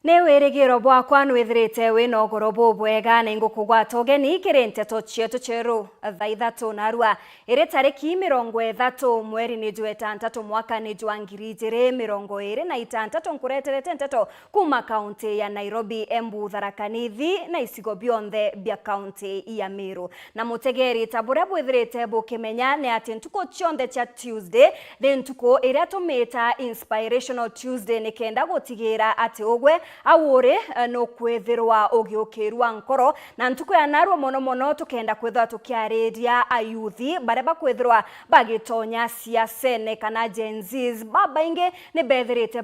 Newerigiro bwakwa nwithirite wina ugoro bubwega na ngukugwata ugeni kirenteto chietu cheru thaa 3 narua iri tariki 30 mweri ni Jumatatu mwaka ni jwa 2026 nkureterete nteto kuma kaunti ya Nairobi, Embu, Tharaka Nithi na isigo bionthe bia kaunti ya Meru. Na mutegeri tabure bwithirite bukimenya ni ati ntuko chionthe cha Tuesday the ntuko iria tumita Inspirational Tuesday ni kenda gutigira ati ugwe awore no kwethirwa ugiukirwa nkoro na ntuko ya narwo mono tukenda kwethwa tukiareria ayuthi bareba kwethirwa bagitonya siasene kana Gen Zs baba inge ne bethirite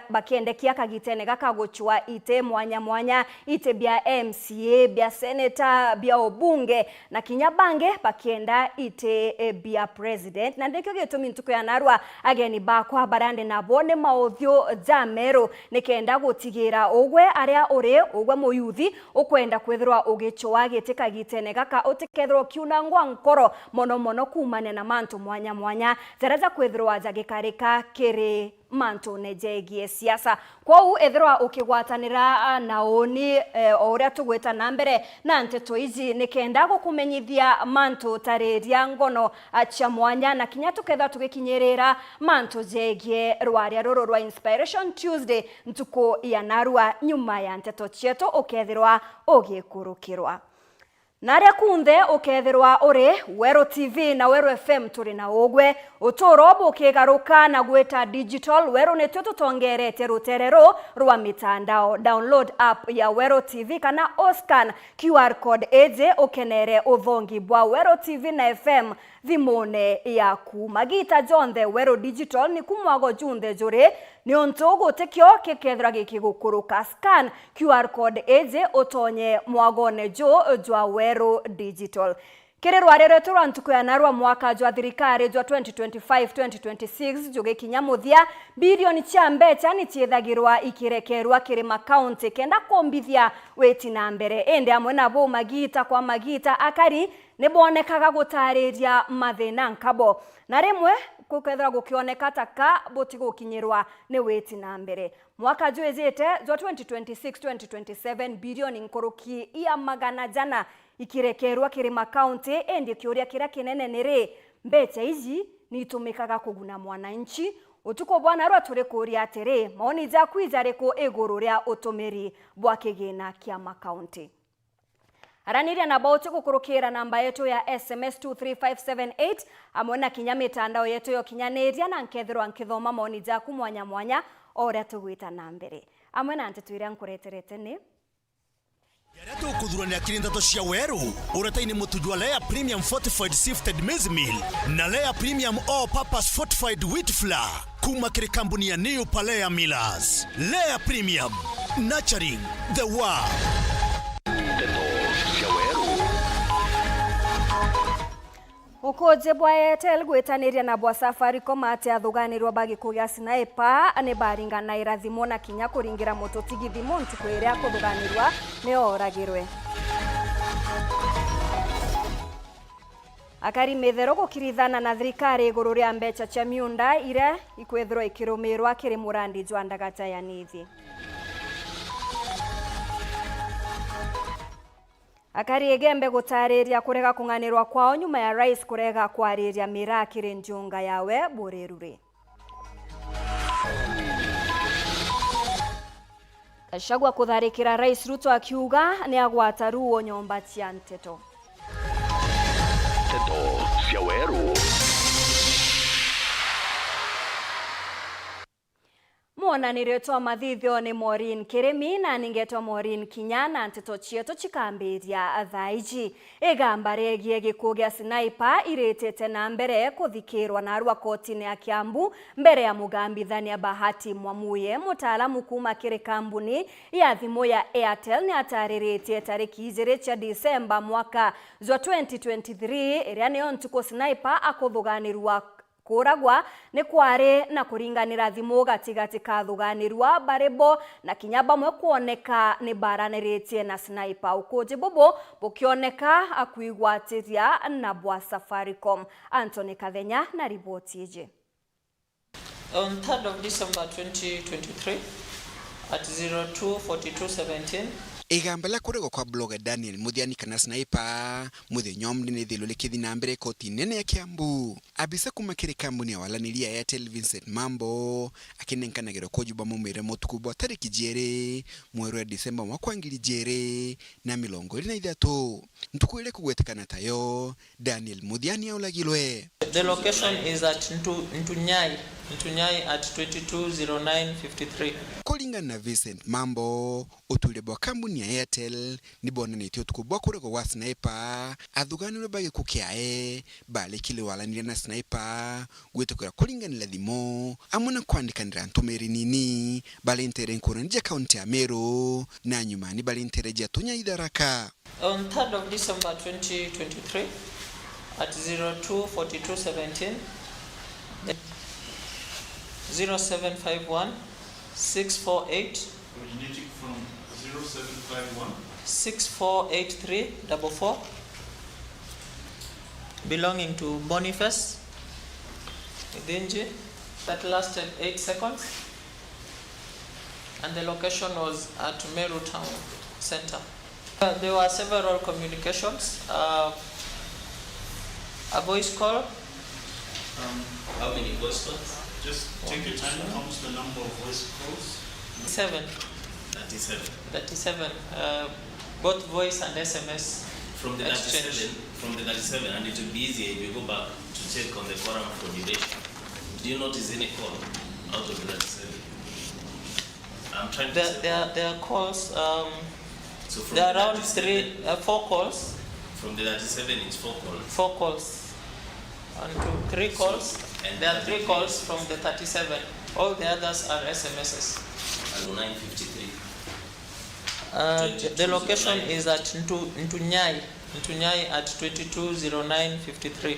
bakende kiakagitene gakagochwa ite mwanya ite bia MCA bia senator bia obunge na kinyabange bakienda ite bia president na ndekyo gitumi ntuko ya narwa ageni bakwa barande na bone maothio jamero nikenda gutigira ogwe aria ore ogwe moyuthi ukwenda kwethirwa ugichoa gitika gitene gaka utikethirwa kiunangwa nkoro mono kumane na mantu mwanya zaraza kwethirwa jagikarika kiri mantu nejegie siasa kwau ethirwa ukigwatanira na oni oria tugweta na mbere na nteto izi nikenda gukumenyithia mantu tareria ngono acha mwanya na kinya tuketha tugikinyerera mantu jegie rwaria roro rwa Inspiration Tuesday ntuko ya narua nyuma ya nteto chieto ukethirwa ugikurukirwa naria kunthe ukethirwa uri Wero TV na Wero FM turi na ogwe utorobo ukigaruka na gweta digital Wero netyo tutongerete ruterero rwa mitandao. Download app ya Wero TV kana oscan QR code eje ukenere uthongi bwa Wero TV na FM thimone yaku magita jonthe Wero digital ni kumwago junthe jure ni ontogo tekyo kekethra gikigukuruka scan QR code eje utonye mwagone jwa Wero digital. Kere rwarere turwa ntuko ya narwa mwaka jwa thirikari jwa 2025-2026 juge kinyamuthia bilioni cia mbeca ni ciethagirwa ikirekerwa kirima county kenda kombithia weti na mbere ende amwe nabo magita kwa magita akari nibonekaga gutariria mathina nkabo na rimwe kukethra gukioneka taka butigukinyirwa ni weti na mbere mwaka jwezete jwa 2026-2027 bilioni nkoruki ya magana jana ikirekerwa kirima county ende kioria kira kinene nere mbeca izi nitumikaga kuguna mwananchi utuko bwana rwa turi kuria atere maoni ja kwizareko iguru ria utumiri bwa kigina kia county. Araniria na bauti kukurukira namba yetu ya SMS 23578 amona kinya mitandao yetu yo kinyaneria na nkethirwa nkithoma maoni jaku mwanya oria tugwita na mbere amwe na ntetwira nkureterete ni Yareto kuthurania kirindato cia Weru urataini mutujwa Lea Premium Fortified Sifted Maize Meal na Lea Premium All Purpose Fortified Wheat Flour kuma kiri kampuni ya New Palea Millers. Lea Premium, nurturing the world. Ukoje bwa Airtel gwetaniria na bwa Safaricom ati athuganirwa bagi kugia sniper ane baringa na irathimo na kinya kuringira mototigi thimo ntuko iria kuthuganirwa ni oragirwe akari methero gukirithana na thirikari iguru ria mbeca cia miunda ira ikwethirwa ikirumirwa kiri murandi jwa ndagata ya Nithi. Akari egembe gutariria kurega kunganirwa kwao nyuma ya rais kurega kwariria mirakiri njunga yawe Burerure. Kashagwa kutharikira rais Ruto akiuga ni agwata ruo nyomba cia nteto. Nteto cia Weru. Mwonanire twa mathithio ni Maureen Kirimi na ningetwa Maureen Kinyana nteto chieto chikambiria thaiji igamba regie gikugia sniper iretete na mbere kuthikirwa na arwa kotini ya Kiambu mbere ya mugambithania Bahati Mwamuye mutaalamu kuma kiri kambuni ya thimu ya Airtel ni atariritie tariki 2 cia Disemba mwaka jwa 2023 iria ni ontuko sniper akuthuganirwa kuragwa ni kware na kuringanira thimu gatigati ka thuganirwa barebo na kinyaba mwe kuoneka ni baraniritie na sniper ukoje bobo bukioneka akuigwatiria na bwa Safaricom. Anthony Kathenya na ripoti ije. On 3rd of December 2023 at 024217. Igambala kurego kwa blogger Daniel Muthiani kana Sniper muthenya ni thilo likithi na mbere koti nene ya Kiambu abisa kumakire kambuni ya walaniria ya Vincent Mambo akinenkanagiro kujuba mumire mutukubu tariki jere mwezi wa Disemba mwaka 2023 ntukuile kugwetekana tayo Daniel Muthiani aulagilwe. The location is at Ntunyai at 220953. Kulingana na Vincent Mambo utule bwa kambuni ya Airtel nibona nitio tukubwa kurego wa Sniper athuganirwe bagi kukiae bale kile walanira na Sniper gwetekera kulingana thimo amuna kwandikanira ntumeri nini bale intere nkuranije kaunti ya Meru na nyumani bale intere jatunya Itharaka. On 3rd of December 2023 at 024217 0751 648 originating from 0751 648344 belonging to Boniface Idinji that lasted 8 seconds, and the location was at Meru Town Center. There were several communications, a voice call. How many voice calls? Just take your time. How much the number of voice calls? 37. Both voice and SMS. From the 37, and it will be easier if you go back to check on the forum for duration. Do you notice any call out of the 37? I'm trying to there are calls. So from there are around 37, 4 calls. From the 37, it's 4 calls. 4 calls. 1, 2, 3 calls. And there are 3 calls from the 37. All the others are SMSs. And 953. The location is at Ntunyai at 220953.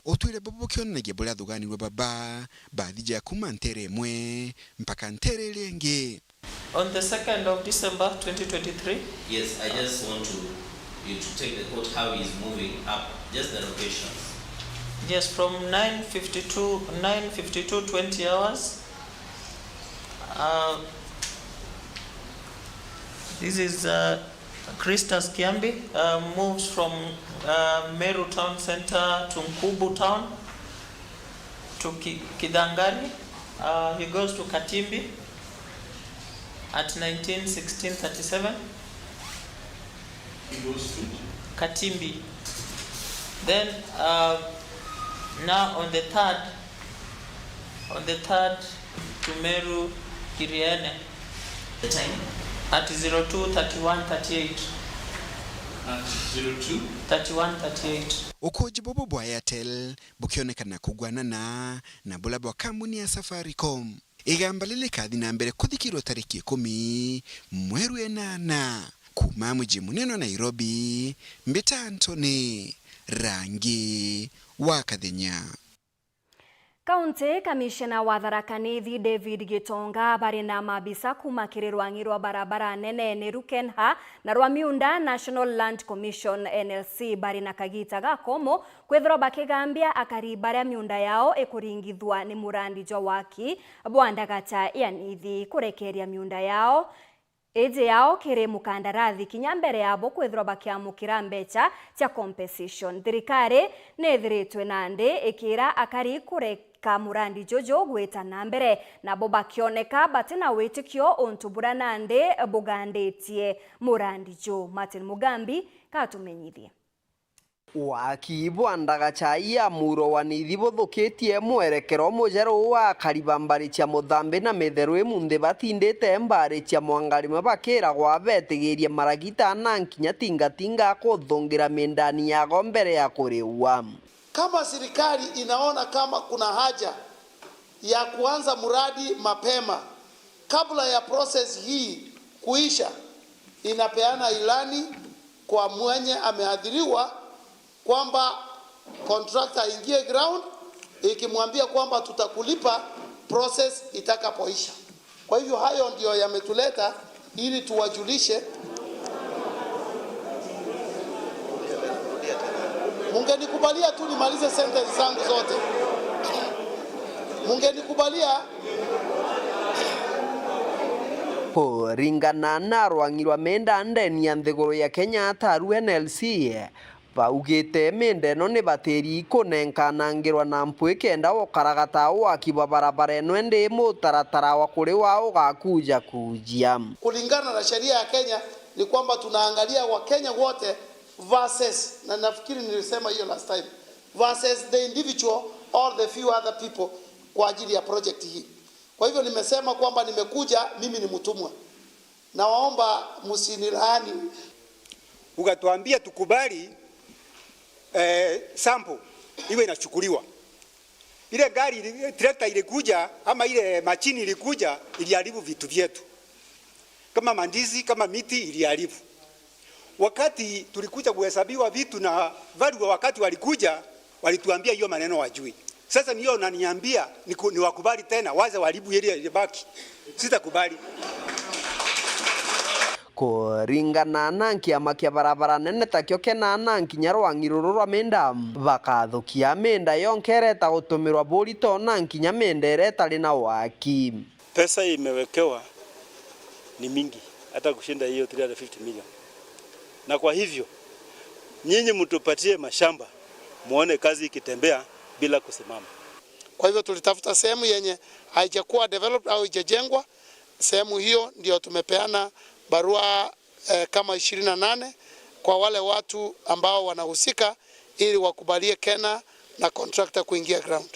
Otwire bobo kionege bole athuganirwe baba bathija kuma ntere mwe mpaka ntere lenge. On the 2nd of December 2023. Yes, I just want you to take the quote how he's moving up, just the locations. Yes, from 9:52 20 hours. This is Christus Kiambi, moves from Meru Town Center to Nkubu Town to Kidangari. He goes to Katimbi at 19:16:37. He goes to Katimbi. Then now on the 3rd to Meru Kiriene. The time? At 02:31:38. at 02:31:38. Ukoji bobo bwa Airtel bukionekana kugwanana na bula bwa kambuni ya Safaricom. Igamba lile kathi na mbere kuthikirwo tariki 10 mweri wa 8 kuma mji munene Nairobi. Mbita Anthony Rangi wa Kathenya. Kaunti Kamishna wa Tharaka Nithi David Gitonga bari na mabisa kumakirwa ngirwa barabara nene ni Rukenha na Rwamiunda National Land Commission NLC bari na kagita gakomo kwethro bakigambia akari baria miunda yao ekuringithwa ni murandi jo waki bwandagata ya Nithi kurekeria miunda yao eje yao kire mukandarathi kinya mbere yabo kwethro bakiamukira mbecha cia compensation. Thirikari nethiritwe nande ikira akari kureka murandi jojo gweta na mbere na boba kioneka batina witikio ontubura nande bugandetie murandi jo. Martin Mugambi katumenyithie. Waki bwandagacha ya muro wa Nithi buthukitie mwerekero mujeru wa karibambari cia muthambi na metheru munde batindite mbari cia mwangari mabakira gwa betigirie maragita na nkinya tingatinga kuthungira mindani ya gombere ya kuriwa. Kama serikali inaona kama kuna haja ya kuanza mradi mapema kabla ya process hii kuisha, inapeana ilani kwa mwenye ameadhiriwa kwamba contractor ingie ground ikimwambia kwamba tutakulipa process itakapoisha. Kwa hivyo hayo ndio yametuleta ili tuwajulishe. Mungenikubalia tu nimalize sentence zangu zote. Kũringana na rwangi rwa menda ndeni ya nthigũrũ ya Kenya ataru NLC baugĩte mĩenda ĩno nĩ batĩri kũnenkanangĩrwa na mpwĩ kenda wokaragata waki wa barabara ĩno ndĩ mũtaratara wa kũrĩ wao gakuja kujia. Kulingana na sheria ya Kenya ni kwamba tunaangalia Wakenya wote versus, na nafikiri nilisema hiyo last time, versus the individual or the few other people kwa ajili ya project hii. Kwa hivyo nimesema kwamba nimekuja mimi ni mtumwa. Na waomba msinilaani. Ukatuambia tukubali sample iwe inachukuliwa. Ile gari tractor ilikuja ama ile machini ilikuja iliharibu vitu vyetu. Kama mandizi, kama miti iliharibu. Wakati tulikuja kuhesabiwa vitu na value, wakati walikuja walituambia hiyo maneno wajui. Sasa niyo unaniambia ni wakubali tena waze walibu ile baki. Sitakubali. Kũringana na kĩama kĩa barabara nene takĩo kenana nginya rwangi rũrũ rwa menda bakathukia menda yonkereta gũtũmĩrwa bũrito na nginya menda ĩrĩa ĩtarĩ na waki. Pesa imewekewa ni mingi hata kushinda hiyo 350 million. Na kwa hivyo nyinyi mtupatie mashamba muone kazi ikitembea bila kusimama. Kwa hivyo tulitafuta sehemu yenye haijakuwa developed au haijajengwa. Sehemu hiyo ndio tumepeana barua kama 28 kwa wale watu ambao wanahusika ili wakubalie Kena na contractor kuingia ground.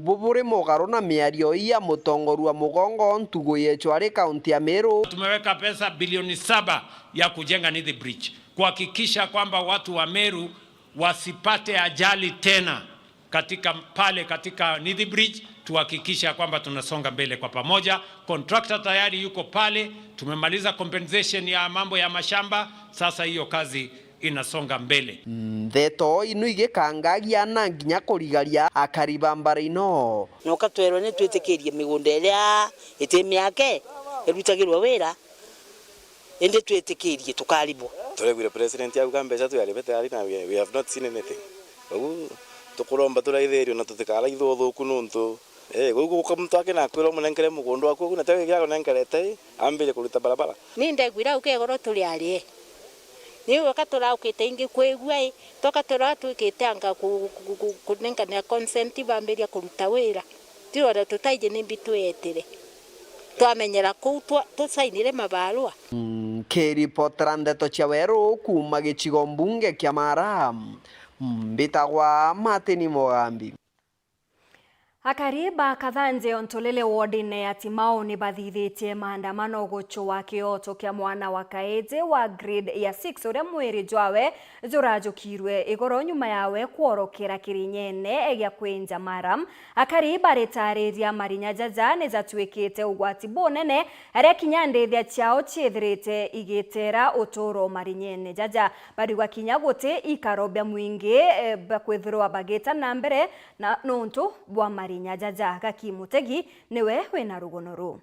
Buburi mũgarũ na mĩario ya mũtongoru wa Mũgongo Ntugu Yechwari kaunti ya Meru. Tumeweka pesa bilioni 7 ya kujenga Nithi Bridge kuhakikisha kwamba watu wa Meru wasipate ajali tena katika Nithi Bridge. Tuhakikisha kwamba tunasonga mbele kwa pamoja. Contractor tayari yuko pale, tumemaliza compensation ya mambo ya mashamba, sasa hiyo kazi inasonga mbele. Ndeto ino igikangagia na nginya kurigaria akaribambara ino. Noka twerwo ni twitikirie migunda iria itemi yake irutagirwa wira ende twitikirie tukaribwo. Turegwire president ya Uganda mbeca tuyaribete ari na we have not seen anything. Tukuromba turaithirio na tutikara ithuothuku nuntu gugu muntu akina kwira munenkere mugondo wako kuna tawe gya kunenkerete ambire kuruta barabara. Ni ndegwira ukegoro tuli ari ni wakatora ukite ingi kwegwa tokatora twikite anga kunenkana consent bamberia kuruta wira tiwara tutaije ni bitu etire twamenyera ku tusainire mabarua. Kiripotera Ndeto cia Weru kuma gĩcigo mbunge kĩa Mara mbitagwa Martin Mugambi. Akariba kathanje ontolele wodine ya Timau ni bathithitie maandamano gũchũwa kĩoto kĩa mwana wa kaĩte wa grade ya 6 ũrĩa mwĩrĩ jwawe jũrajũkirwe igoro nyuma yawe kuorokera Kĩrĩnyene gĩa kwĩnja Mara. Akariba rĩtarĩria Marinya Jaja nĩjatuĩkĩte ũgwati bunene arĩa kinya ndĩthia ciao ciĩthirĩte igĩtera ũtũro Marinyene. Jaja barigwa kinya gũtĩ ikaro bya mwĩingĩ bakwĩthĩrwa bagĩta na mbere na nũntũ bwa Marinya Jaja Gaki Mutegi niwe wena rugonoru.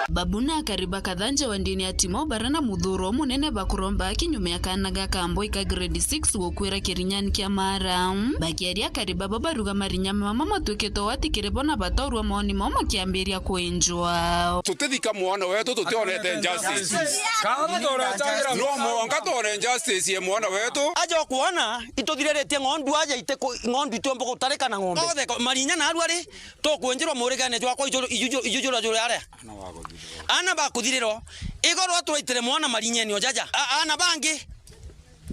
Babuna Akariba kathanje wa ndini ya Timau barana muthuro munene bakuromba kinyume ya kana gakambo ika grade 6 gokwira Kĩrĩnyani kĩa Mara. Bakiaria Akariba babaruga Marinya mama matuketo watikire bona batorwa moni mama kiambiria kwenjwa. Tutithika mwana wetu tutionete justice. Kana toretangira no mwanga tore justice ye mwana wetu. Ajo kuona itothireretie ngondu aja ite ngondu itombo gutareka na ngombe. Marinya na arwari to kwenjirwa muregane jwako ijujura jure are. Ana bakuthiriro igoro aturaitire mwana Marinyeni Jaja ana bangi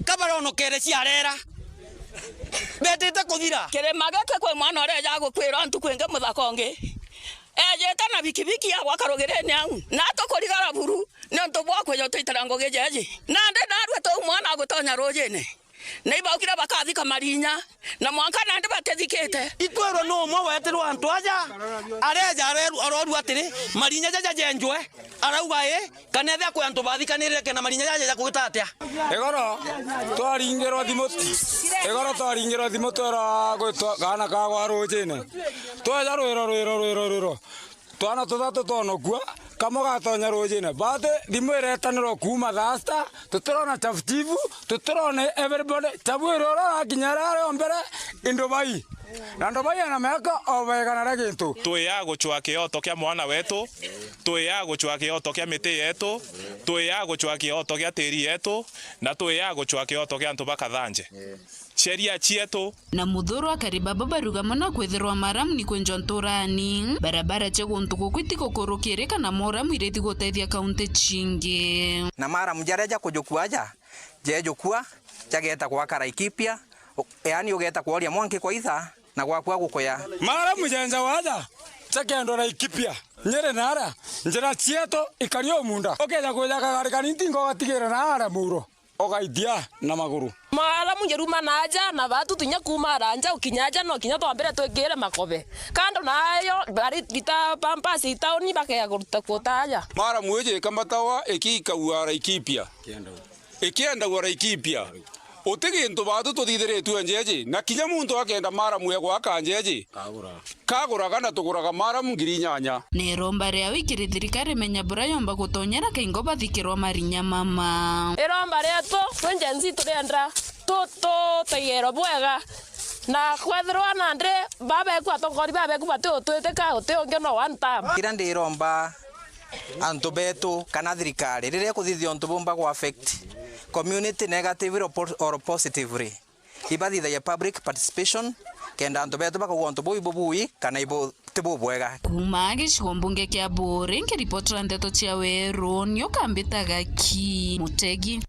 kabarono kere ciarera betete kuthira kere magake kwe mwana ore jago kwira ntu kwenge muthakonge ejeta na bikibiki ya wakarogere au na tokorigara buru ne nto bwa kwenye toitara ngoge jeje na nde narwe to mwana agotonya rojene neiba ukira bakathika Marinya na mwanka nande batethikete itwero no mwe weterwa antu aja areja aroru atiri Marinya Jaja jenjwe arauga kanethe kwa antu bathikanire ke na Marinya Jaja kugitatia egoro twaringirwo thimũ ra gwitwa gana ka gwarujene twaja rwiro twana tuthatu tonokua kamo gatonya rujene bate thimũ iretanirwo kuma thasta tutirona chaftivu tutirona everybody tabwiro ra kinyara mbere indo bai na ndo baya na meka obega na regintu tuya guchwa kioto kia mwana wetu tuya guchwa kioto kia miti yetu tuya guchwa kioto kia tiri yetu na tuya guchwa kioto kia antu bakathanje sheria chietu na muthuru akariba babaruga mona kwethirwa maramu ni kwenjwa nturani barabara cheguntu kukwiti kokorokirika na moramu ireti gutethia kaunti chingi na maramu jareja kujukuaja jejukua jageta kwa Laikipia yani ugeta kuoria mwanki kwa itha na kwa gukoya maramu jenja waja chakendo Laikipia nyere nara njira chieto ikario munda okeja kuja kagarika nintingo gatigera nara muro ogaidia na maguru maramu jeruma naja na batu tunya kuma ranja ukinyaja no kinya twambere twegere makobe kando nayo bari bita pampasi tauni bakaya kuruta kutaja maramu eje kamatawa ekikaua Laikipia ikienda gwa Laikipia utigintu batu tuthithiritwe enjeje na kinya muntu akenda maramu egwa kanjeje kagura kana tuguraga maramu 8,000 neromba ria wikiri thirikari menya bura yomba gutonyera kaingo bathikirwa marinya mama eromba reto twenjenzi turenda toto tayero bwega na kwethirwa na ndre babe kwa tongori babe ku batu tweteka utionge no one time kira ndiromba antu betu kana thirikari riria kuthithio ntu bomba go affect community negatively or positively ibathithagia public participation kenda antu betu bakagwa ntu bui kana ibo tibu bwega kuma gicigo mbunge kia Buri nkiripotera ndeto cia Weru nio kambitaga ki Mutegi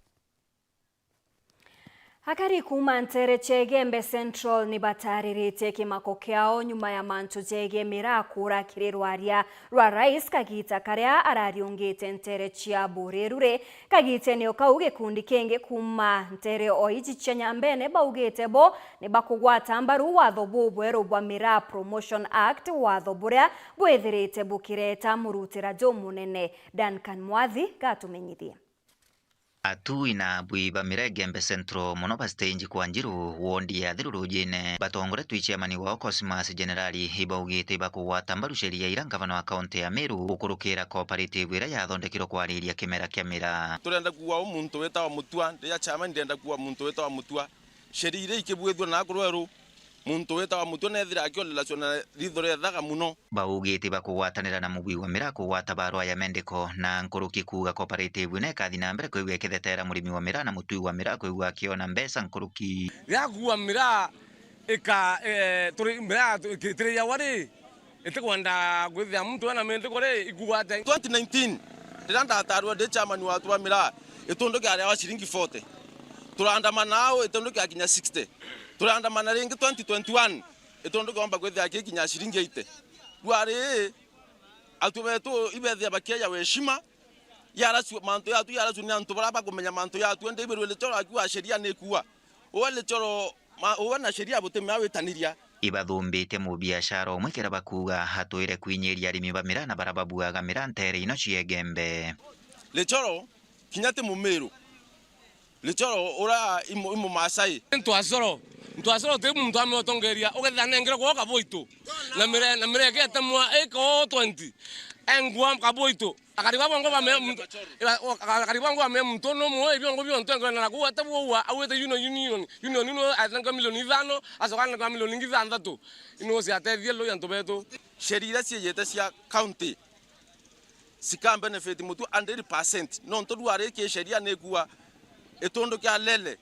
Hakari kuma ntere Chegembe Central ni batariritie kimako kiao nyuma ya mantu Chegemera kura kirirwaria rwa rais kagita karia arariungite ntere chia Burerure kagite ni okauge kundi kenge kuma ntere oiji chenyambene baugite bo ni bakugwata mbaru watho bubweru bwa Mira Promotion Act watho buria bwethirite bukireta murutira jomunene Duncan Mwathi gatumenyithia atu ina buiba Mira Gembe Central muno bastage kwa njiru wondi ya thirurujine batongore twichiamani wa Cosmas Generali hibaugite bakugwata mbaru sheria ira gavana wa kaunti ya Meru ukurukira cooperative ira yathondekirwo kwariria kimera kia Mira turenda kuwa umuntu weta wa mutua ya chama ndenda kuwa muntu weta wa mutua sheria ira ikibwethwo na kurweru muntu weta wa mutua nethira akiolela chona rithore thaga muno baugite bakugwatanira na mugwi wa Mira kugwata barua ya mendeko na nkuruki kuga cooperative ne kathina mbere kwigwa kithetera murimi wa Mira na mutui wa Mira kwigwa akiona mbesa nkuruki ya kuwa Mira ika turi Mira kitire ya wari itikwenda gwithia muntu ana mendeko re igwata 2019 ndiranda atarwa de chairman wa tuwa Mira itondoke ari wa shilingi 40 turandamana nao itondoke akinya 60 turandamana ringi 2021 itondoke omba gwethia akinya shilingi 80 Duare atubeto ibethia bakia weshima yara manto yatu yara tunia ntobara kumenya manto yatu ende ibero le toro akiwa sheria nekuwa ole toro ona sheria boteme awetaniria ibadhumbite mu biashara omwekera bakuga hatoire kwinyeria arimi ba Mira na barababuaga Mira ntere ino Chegembe le toro kinyate mu Meru le toro ora imo Masai ntwasoro te muntu ametongeria ugetha nengere kwa kaboito na Mira kete mwa eko 20 engwa kaboito akariba bongo ba me muntu no mo ebiongo bionto ngena na kuwa tabuwa awete union no atanga milioni 5 asokana kwa milioni 6 ino si atethie lo yanto beto sheria cia yete cia county sika benefit mutu 100% no nto duare ke sheria nekuwa etondo kya lele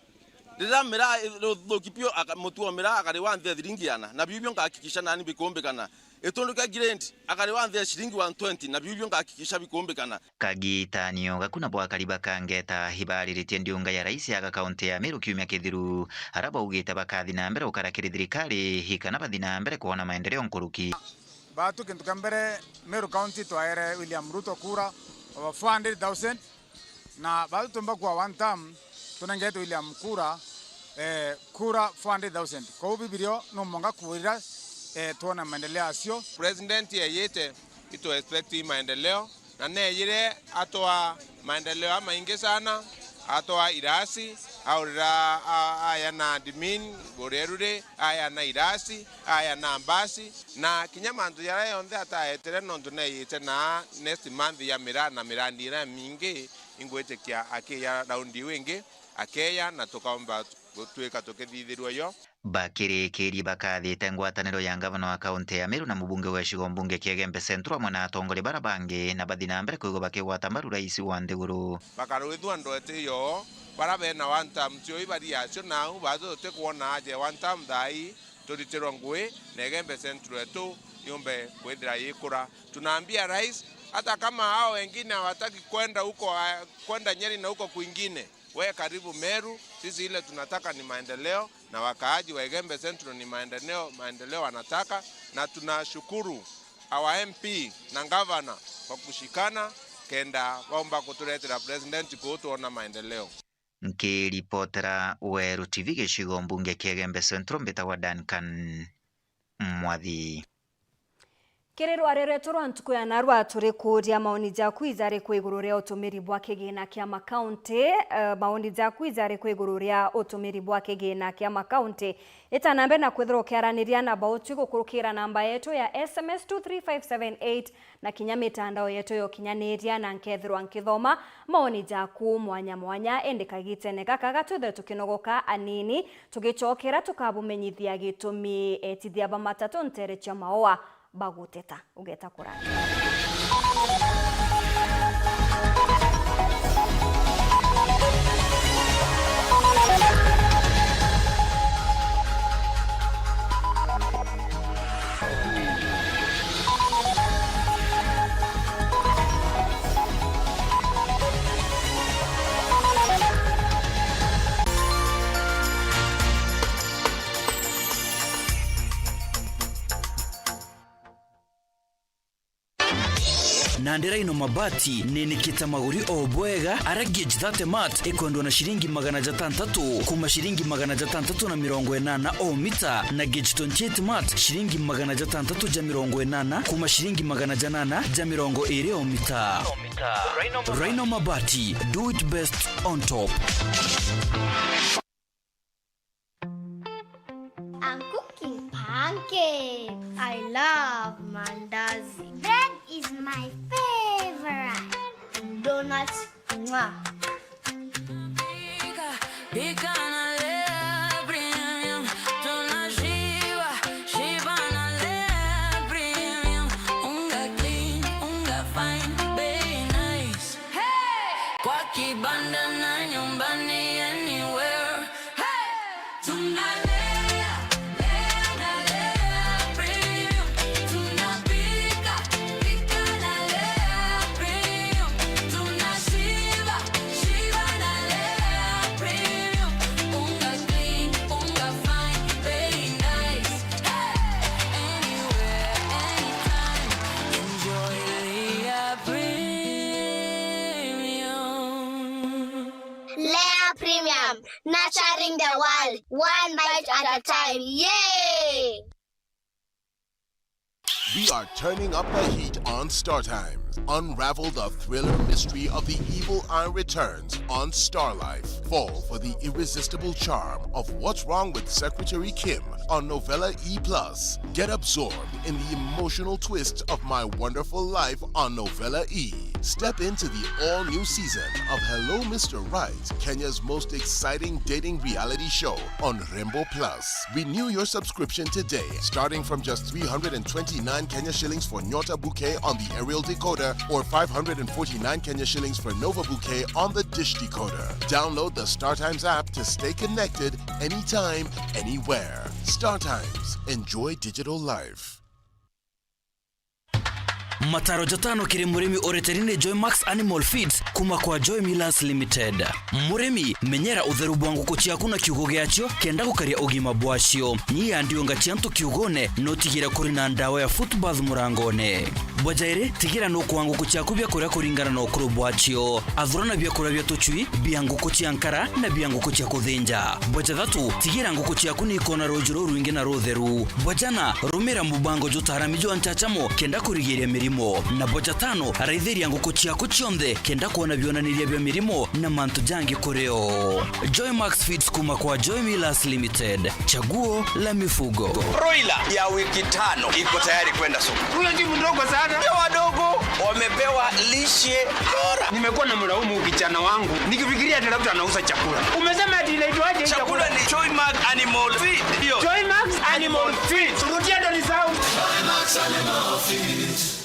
Dida Mira dokipio mutu wa Mira akari wanthe thiringiana na bibio ngahakikisha nani bikombekana etondo ka grant akari wanthe shilingi 120 na bibio ngahakikisha bikombekana kagitanio gakuna bwa kariba kangeta hibariritie ndiunga ya rais ya kaunti ya Meru kiumia kithiru araba ugite bakathi na mbere ukarakiri thirikari hikana bathi na mbere kuona maendeleo nkuruki batu kintu kambere Meru County twaere William Ruto kura over 400,000 na batu tumba kwa one time tunangete William kura 400,000 kwa bibirio no monga kuira tuona maendeleo asio president yete ito expect maendeleo na neyire atoa maendeleo maingi sana atoa irasi aurira aya na admin Burerure aya na irasi aya na ambasi na kinyamantu yara yonde ataetere nondu neyite na next month ya Mira na mirandira mingi ingwetekia akia raundi wingi akeya na tukaomba tweka tukithithirwa yo bakirikiri bakathite ngwataniro ya ngavana wa kaunti ya Meru na mubunge wa Icigo mbunge kia Gembe Central amwe na atongoria bara bangi na bathi na mbere kuigwa bakigwata mbaru rais wa Ndiguru bakarwithwa ndoete yo bara bena one term tio ibari yacio nau bazo te kuona aje one term thai turitirwa ngui na Gembe Central tu yombe kwendera yikura. Tunaambia rais hata kama hao wengine hawataki kwenda huko kwenda Nyeri na huko kwingine, wewe karibu Meru. Sisi ile tunataka ni maendeleo na wakaaji wa Gembe Central ni maendeleo wanataka, na tunashukuru our MP na governor kwa kushikana kenda waomba kutuletera president kutuona maendeleo. Nkiripotera Weru TV Gicigo mbunge kia Gembe Central mbitagwa Duncan Mwathi. Kirero arereto rwa ntuku ya narwa turi kuria maoni jaku izare kwiguru ria utumiri bwa kigina kia makaunti maoni jaku izare kwiguru ria utumiri bwa kigina kia makaunti itanambe na kwithiro kiaraniria na bauti gukurukira namba yetu ya SMS 23578 na kinya mitandao yetu yo kinyaniria na nkethirwa nkithoma maoni jaku mwanya mwanya endekagite ne kaka gatuthe tukinogoka anini tugichokera tukabumenyithia gitumi etithia ba matatu ntere cha maoa baguteta ugeta kurani. Nandera ino mabati nenikita maguri obwega aragage that mat ekondo na shilingi 600 kuma shilingi 680 o mita na gauge 28 mat shilingi 680 kuma shilingi 820 o mita. Rhino mabati, do it best on top. I'm cooking pancakes. I love mandazi. Bread is my favorite. Donuts, mwah. Nurturing the world, one bite at a time. Yay! We are turning up the heat on Star Times. Unravel the thriller mystery of the evil eye returns on Star Life. Fall for the irresistible charm of What's Wrong with Secretary Kim on Novella E+. Get absorbed in the emotional twist of My Wonderful Life on Novella E. Step into the all-new season of Hello Mr. Right, Kenya's most exciting dating reality show on Rainbow Plus. Renew your subscription today, starting from just 329 Kenya shillings for Nyota Bouquet on the aerial decoder or 549 Kenya shillings for Nova Bouquet on the dish decoder. Download the StarTimes app to stay connected anytime, anywhere. StarTimes. Enjoy digital life. Mataro jatano kiri murimi oreterine Joy Max Animal Feeds kuma kwa Joy Millers Limited. Murimi menyera utheru bwangu kuchia kuna kiugo giacho kenda gukaria ugima bwacio. Nyia ndio ngachianto kiugone no tigira kuri na ndawa ya footbath murangone. Bwajaire tigira no kwangu kuchia kubya kuria kuringana no kuru bwacio. Athurana bya kuria bya tuchui biangu kuchia nkara na biangu kuchia kuthinja. Bwajadatu tigira ngo kuchia kuni ikona rojuro ruingi na rotheru. Bwajana rumira mubango jotaramijo anchachamo kenda kurigiria miri mirimo na boja tano araithiria nguku ciaku cionthe kenda kuona bionaniria bia mirimo na mantu jangi kureo. Joy Max Feeds kuma kwa Joy Millers Limited, chaguo la mifugo. Broiler ya wiki 5 iko tayari kwenda soko. Huyo ni mdogo sana. Ni wadogo wamepewa lishe bora. Nimekuwa na mlaumu kijana wangu nikifikiria ati labda anauza chakula. Umesema ati inaitwaje chakula? Ni Joy Max Animal Feed. Ndio. Joy Max Animal Feed. Rudia ndo ni sawa. Joy Max Animal Feed.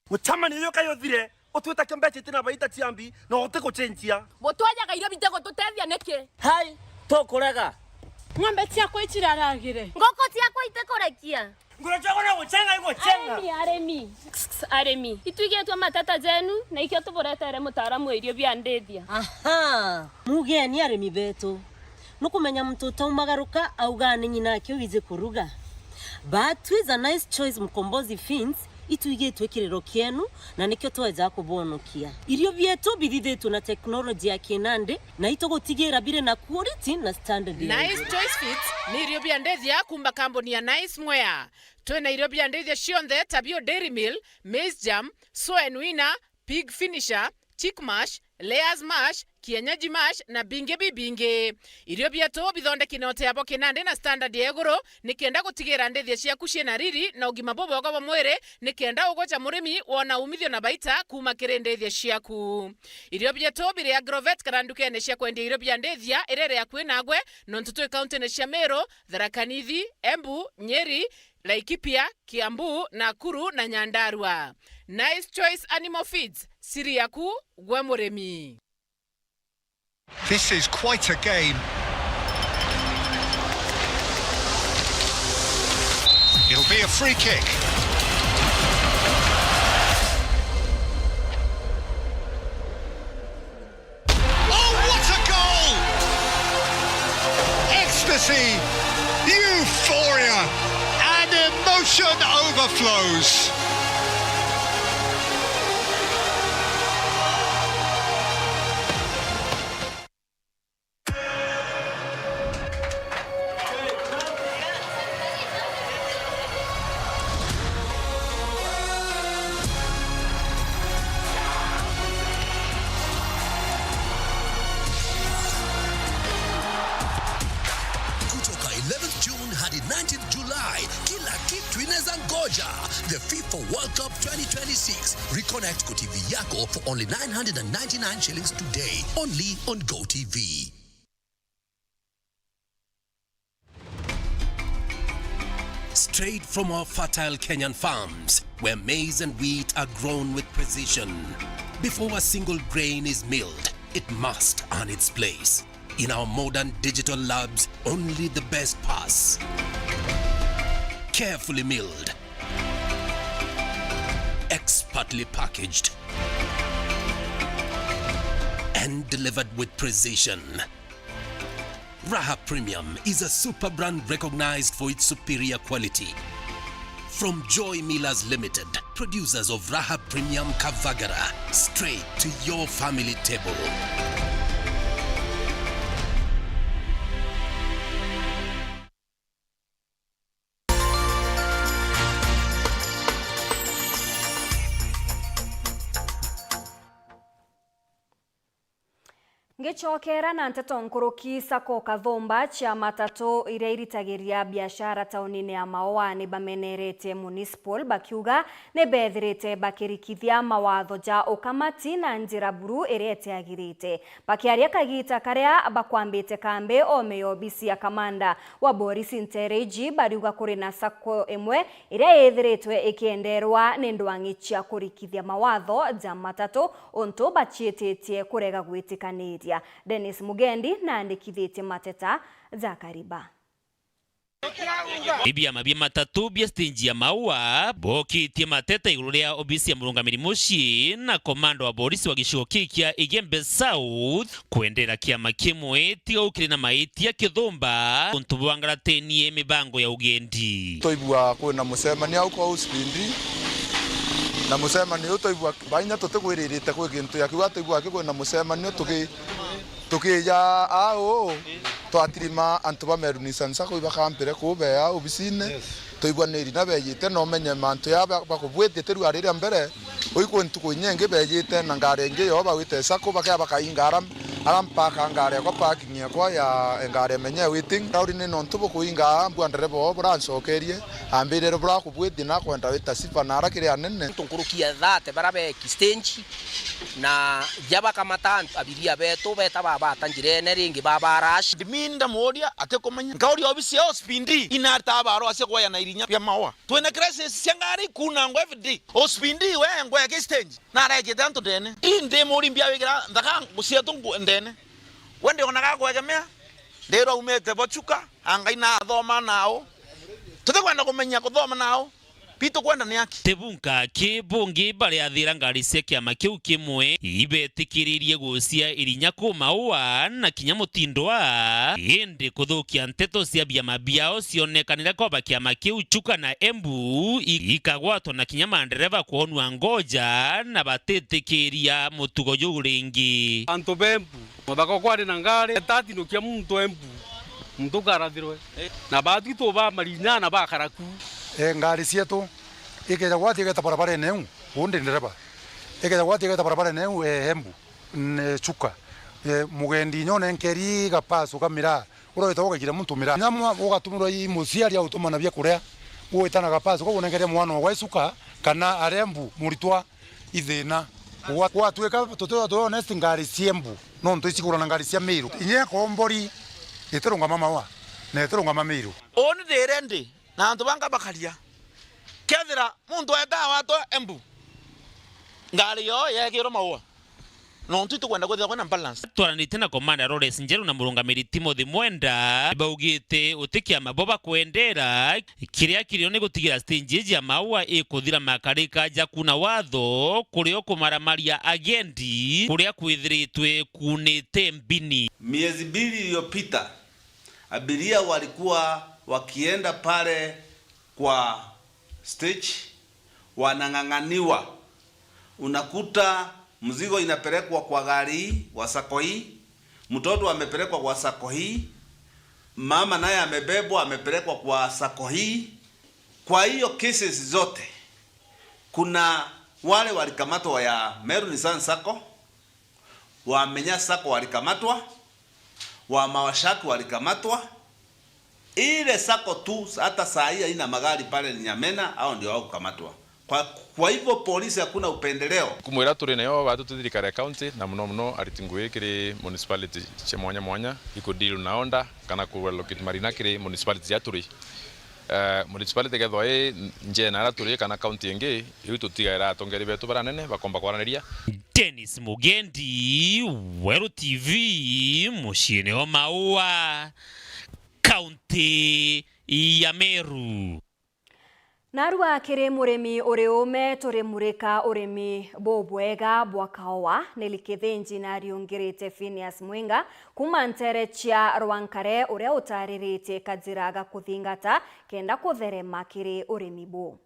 Mutama ni yoka yothire otweta kembeche tina baita tiambi na oteko chenjia botwaja gairo bitego tutethia neke hai tokorega ng'ombe ciako ichiraragire ngoko ciako itekorekia ngoro chako na guchenga iko chenga aremi ituigetwa matata zenu na ikio tuboretere mutaaramu irio bia ndethia aha mugeni aremi betu nukumenya mtoto umagaruka auga ni nyina kio wize kuruga but with a nice choice mkombozi fins ituigetwe kirero kienu na nikyo tweza kubonokia irio bietu bithithetwo na teknolojia ya kinande na itogotigira bire na quality na standard. Nice Choice Fits ni irio bia ndethia kumba kambuni ya Nice Mwea. Twena irio bia ndethia cionthe tabio Dairy Mill, Maize Jam, Soy Nuina, Pig Finisher, Chick Mash, Layers Mash, Kienyeji Mash na binge bibinge. Irio bietu bithondeki note abo kinande na standard ya iguru nikienda gutigira ndethia ciaku ciena riri na ugima bobo kwa mwire nikienda ugocha murimi wona umithio na baita kuma kire ndethia ciaku. Irio bietu bire agrovet karandukene cia kwendia irio bia ndethia irere ya kwinagwe nontutu county ne cia Meru, Tharaka Nithi, Embu, Nyeri, Laikipia, Kiambu, Nakuru na Nyandarua. Nice Choice Animal Feeds, siri yaku gwe murimi. This is quite a game. It'll be a free kick. Oh, what a goal! Ecstasy, euphoria, and emotion overflows. The FIFA World Cup 2026. Reconnect GoTV yako for only 999 shillings today. Only on GoTV. Straight from our fertile Kenyan farms, where maize and wheat are grown with precision. Before a single grain is milled, it must earn its place. In our modern digital labs, only the best pass. Carefully milled, expertly packaged, and delivered with precision. Raha Premium is a super brand recognized for its superior quality. From Joy Millers Limited, producers of Raha Premium Kavagara, straight to your family table. Ngechokera na nteto nkuruki Sako Kathumba cha matatu iria iritagiria biashara taunini ya Maoani bamenerete municipal bakiuga ne bethirite bakirikithia mawatho ja ukamati na njira buru irete agirite bakiaria kagita karia bakwambite kambe o meyobisi ya kamanda wa Boris Ntereji bariuga kuri na Sako emwe iria yethiritwe ikienderwa ni ndwangichia kurikithia mawatho ja matatu onto bachietetie kurega gwitikaniria. Dennis Mugendi na andikithite mateta za kariba. Ibia mabia matatu bia stage ya maua bokitie mateta iguru ria obisi ya murungamiri muci na komando wa polisi wa gishugo kikia Igembe South kuendera kiama kimwe tiga ukiri na maiti ya Kithumba untubwangaratenie mibango ya ugendi. Toibua kwina mucemania uko uspindi na mucemania toibua bainya tutigwiririte kwi gintu yakiwa toibua kwina mucemania tukija ao twatirima antu bamerunisansa ko ibakampire kube ya obisine toibwa neri na beyite no menye mantu ya bakubwete ru arire mbere uiko ntuko nyenge beyite na ngarenge yo bawite sako bakaingara arampaka ngare ko parking kwa ya ngare menye waiting raurine no ntubo kuinga mbwandere bo bransokerie ambire bra kubwete na kwenda wita sifa na arakire anene tunkurukia dhate barabe kistage na jaba kamata abiria beto beta baba tanjirene ringi baba rash diminda modia atekomanya ngauri obisi yo spindi inarta baro ase kwa na irinya pya mawa twene crisis sangari kuna ngo everyday ospindi we ngo ya kistage na rege tanto dene inde mori mbia wekira ndaka gusia tungu ndene wende onaka kwegemea ndero umete bochuka angaina thoma nao tutekwenda kumenya kuthoma nao pito kwenda ni yaki tebunka kibungi bari athira ngari cia kiama kiu kimwe ibetikiririe gucia irinya ku maua na kinya mutindwa indi kuthukia nteto cia biama biao cionekanire kwa kiama kiu Chuka na Embu ikagwatwo na kinya mandereva kuonwa ngoja na batetikiria mutugo yuringi anto bembu muthako kwari na ngari tati no kia muntu Embu muntu karathirwe na batu to ba marinya na ba karaku ngari cietu ikeja gwati geta barabara neu unde ndereba ikeja gwati geta barabara neu Embu Chuka mugendi nyone nkeri gapaso kamira uroita ugagira muntu mira nyamwa ugatumurwa i musiari automana bya kurea uitana gapaso ko unengere mwana wa Chuka kana arembu muritwa ithina gwatuika tutoto honest ngari ciembu no ntu icigura na ngari cia miru inye kombori iturunga mama wa na iturunga mamiru oni derende na antu banga bakaria kethira muntu eta wato Embu ngari yo yegiro maua no ntu tukwenda kuthia kwa balance twaranite na komanda Lawrence Njeru na murungamiri Timothy Mwenda baugite utikia maboba kuendera kiria kirio ni gutigira stage ya maua ikuthira makarika ja kuna watho kurio kumaramaria agendi kuria kwithiritwe kunite mbini. Miezi 2 iliyopita abiria walikuwa wakienda pale kwa stage wanang'ang'aniwa, unakuta mzigo inapelekwa kwa gari wa sako hii, mtoto amepelekwa kwa sako hii, mama naye amebebwa amepelekwa kwa sako hii. Kwa hiyo cases zote kuna wale walikamatwa ya Meru Nissan Sako, wa Menya Sako walikamatwa, wa Mawashaki walikamatwa. Ile sako tu hata saa hii haina magari pale Nyamena au ndio wao kukamatwa. Kwa hivyo polisi hakuna upendeleo. Kumwira turi nayo watu tuthirikare county na muno aritingwe kiri municipality che mwanya iko deal na onda kana ku locate marina kiri municipality ya turi. Municipality getho nje na turi kana county ingi yu tutigaira tongeri betu baranene bakomba kwaranĩria. Dennis Mugendi, Weru TV, muciĩ wa Maua, kaunti ya Meru. Narua kiri murimi uri ume turi murika urimi bobwega bwa kawa nilikithinji na riungirite Phineas Mwenga kuma ntere cia Rwankare uria utaririte kajiraga kuthingata kenda kutherema kiri urimi bu.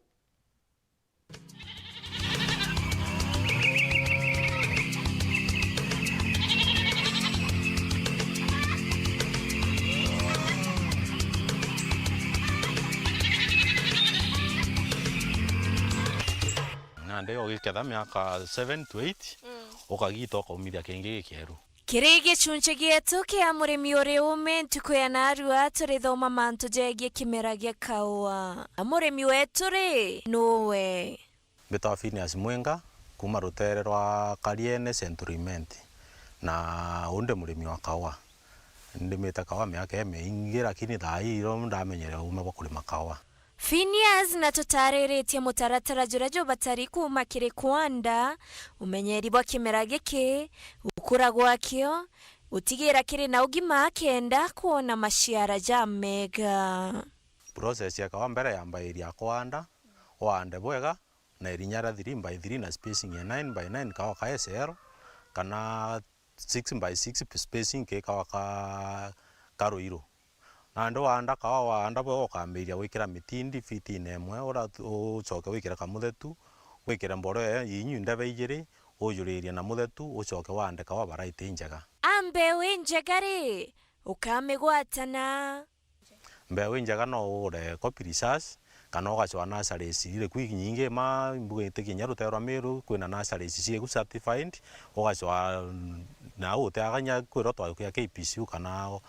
Nande ogiketha miaka 7 to 8 ukagita ukaumithia kingi gikeru kiri gicunje gietu kia murimi uri ume ntuku ya Narua turi thoma mantu jegie kimera gia kaua. Murimi wetu ri nuwe Mbita Phineas Mwenga kuma rutere rwa Kariene Centuriment na unde murimi wa kaua ndimite kaua miaka emi lakini thai ro ndamenyere ume gwa kurima kaua. Phineas na tutariritie mutaratara jura jo batari kuma kiri kwanda umenyeri bwa kimera giki ukura gwakio utigira kiri na ugima kenda kuona maciara ja mega. process ya kawa mbere yamba area kuanda oande bwega na irinyara 3x3 na spacing ya 9x9 kawa ka SR kana 6x6 spacing ke kawa ka karoiro na ndo anda kawa wanda bwe okambiria wikira mitindi fiti nemwe ora ucoke wikira kamuthetu wikira mboro yinyu ndebe igiri uyuriria na muthetu ucoke wande kawa variety njega ambeũ njegari ukamigwatana mbeũ njega no ure copy research kana ugacwa nurseries ile kwi nyingi ma mbugite kinya ruterwa miru kwina nurseries cie ku certified ugacwa na utaganya kwiro twa kwa KPCU kana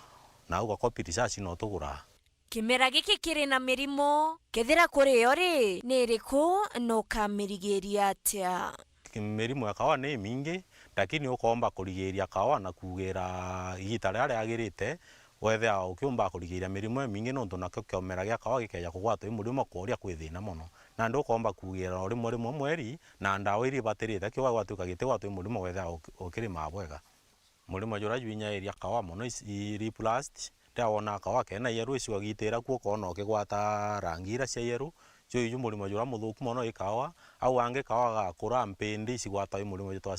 na uga copy research no tugura kimera giki kiri na mirimo kethira kuri yori niriku no kamirigeria atia mirimo ya kawa ni mingi lakini ukomba kurigeria kawa na kugira igita ria agirite wethe au kiumba kurigeria mirimo mingi no ndo nakyo kyomera gya kawa gikeja kugwatwo imurimo kuria kwithina muno na ndo komba kugira uri murimo mweri na ndawa iri batirite kyo gwatuka gite gwatwo imurimo wethe ukirima bwega murimo jura jwinya area kawa muno iri plast ndawona kawa kena yeru iciwa gitira kuo kono kigwata rangira cia yeru cyo iju murimo jura muthuku muno ikawa au ange kawa gakura mpindi cigwata imurimo jitwa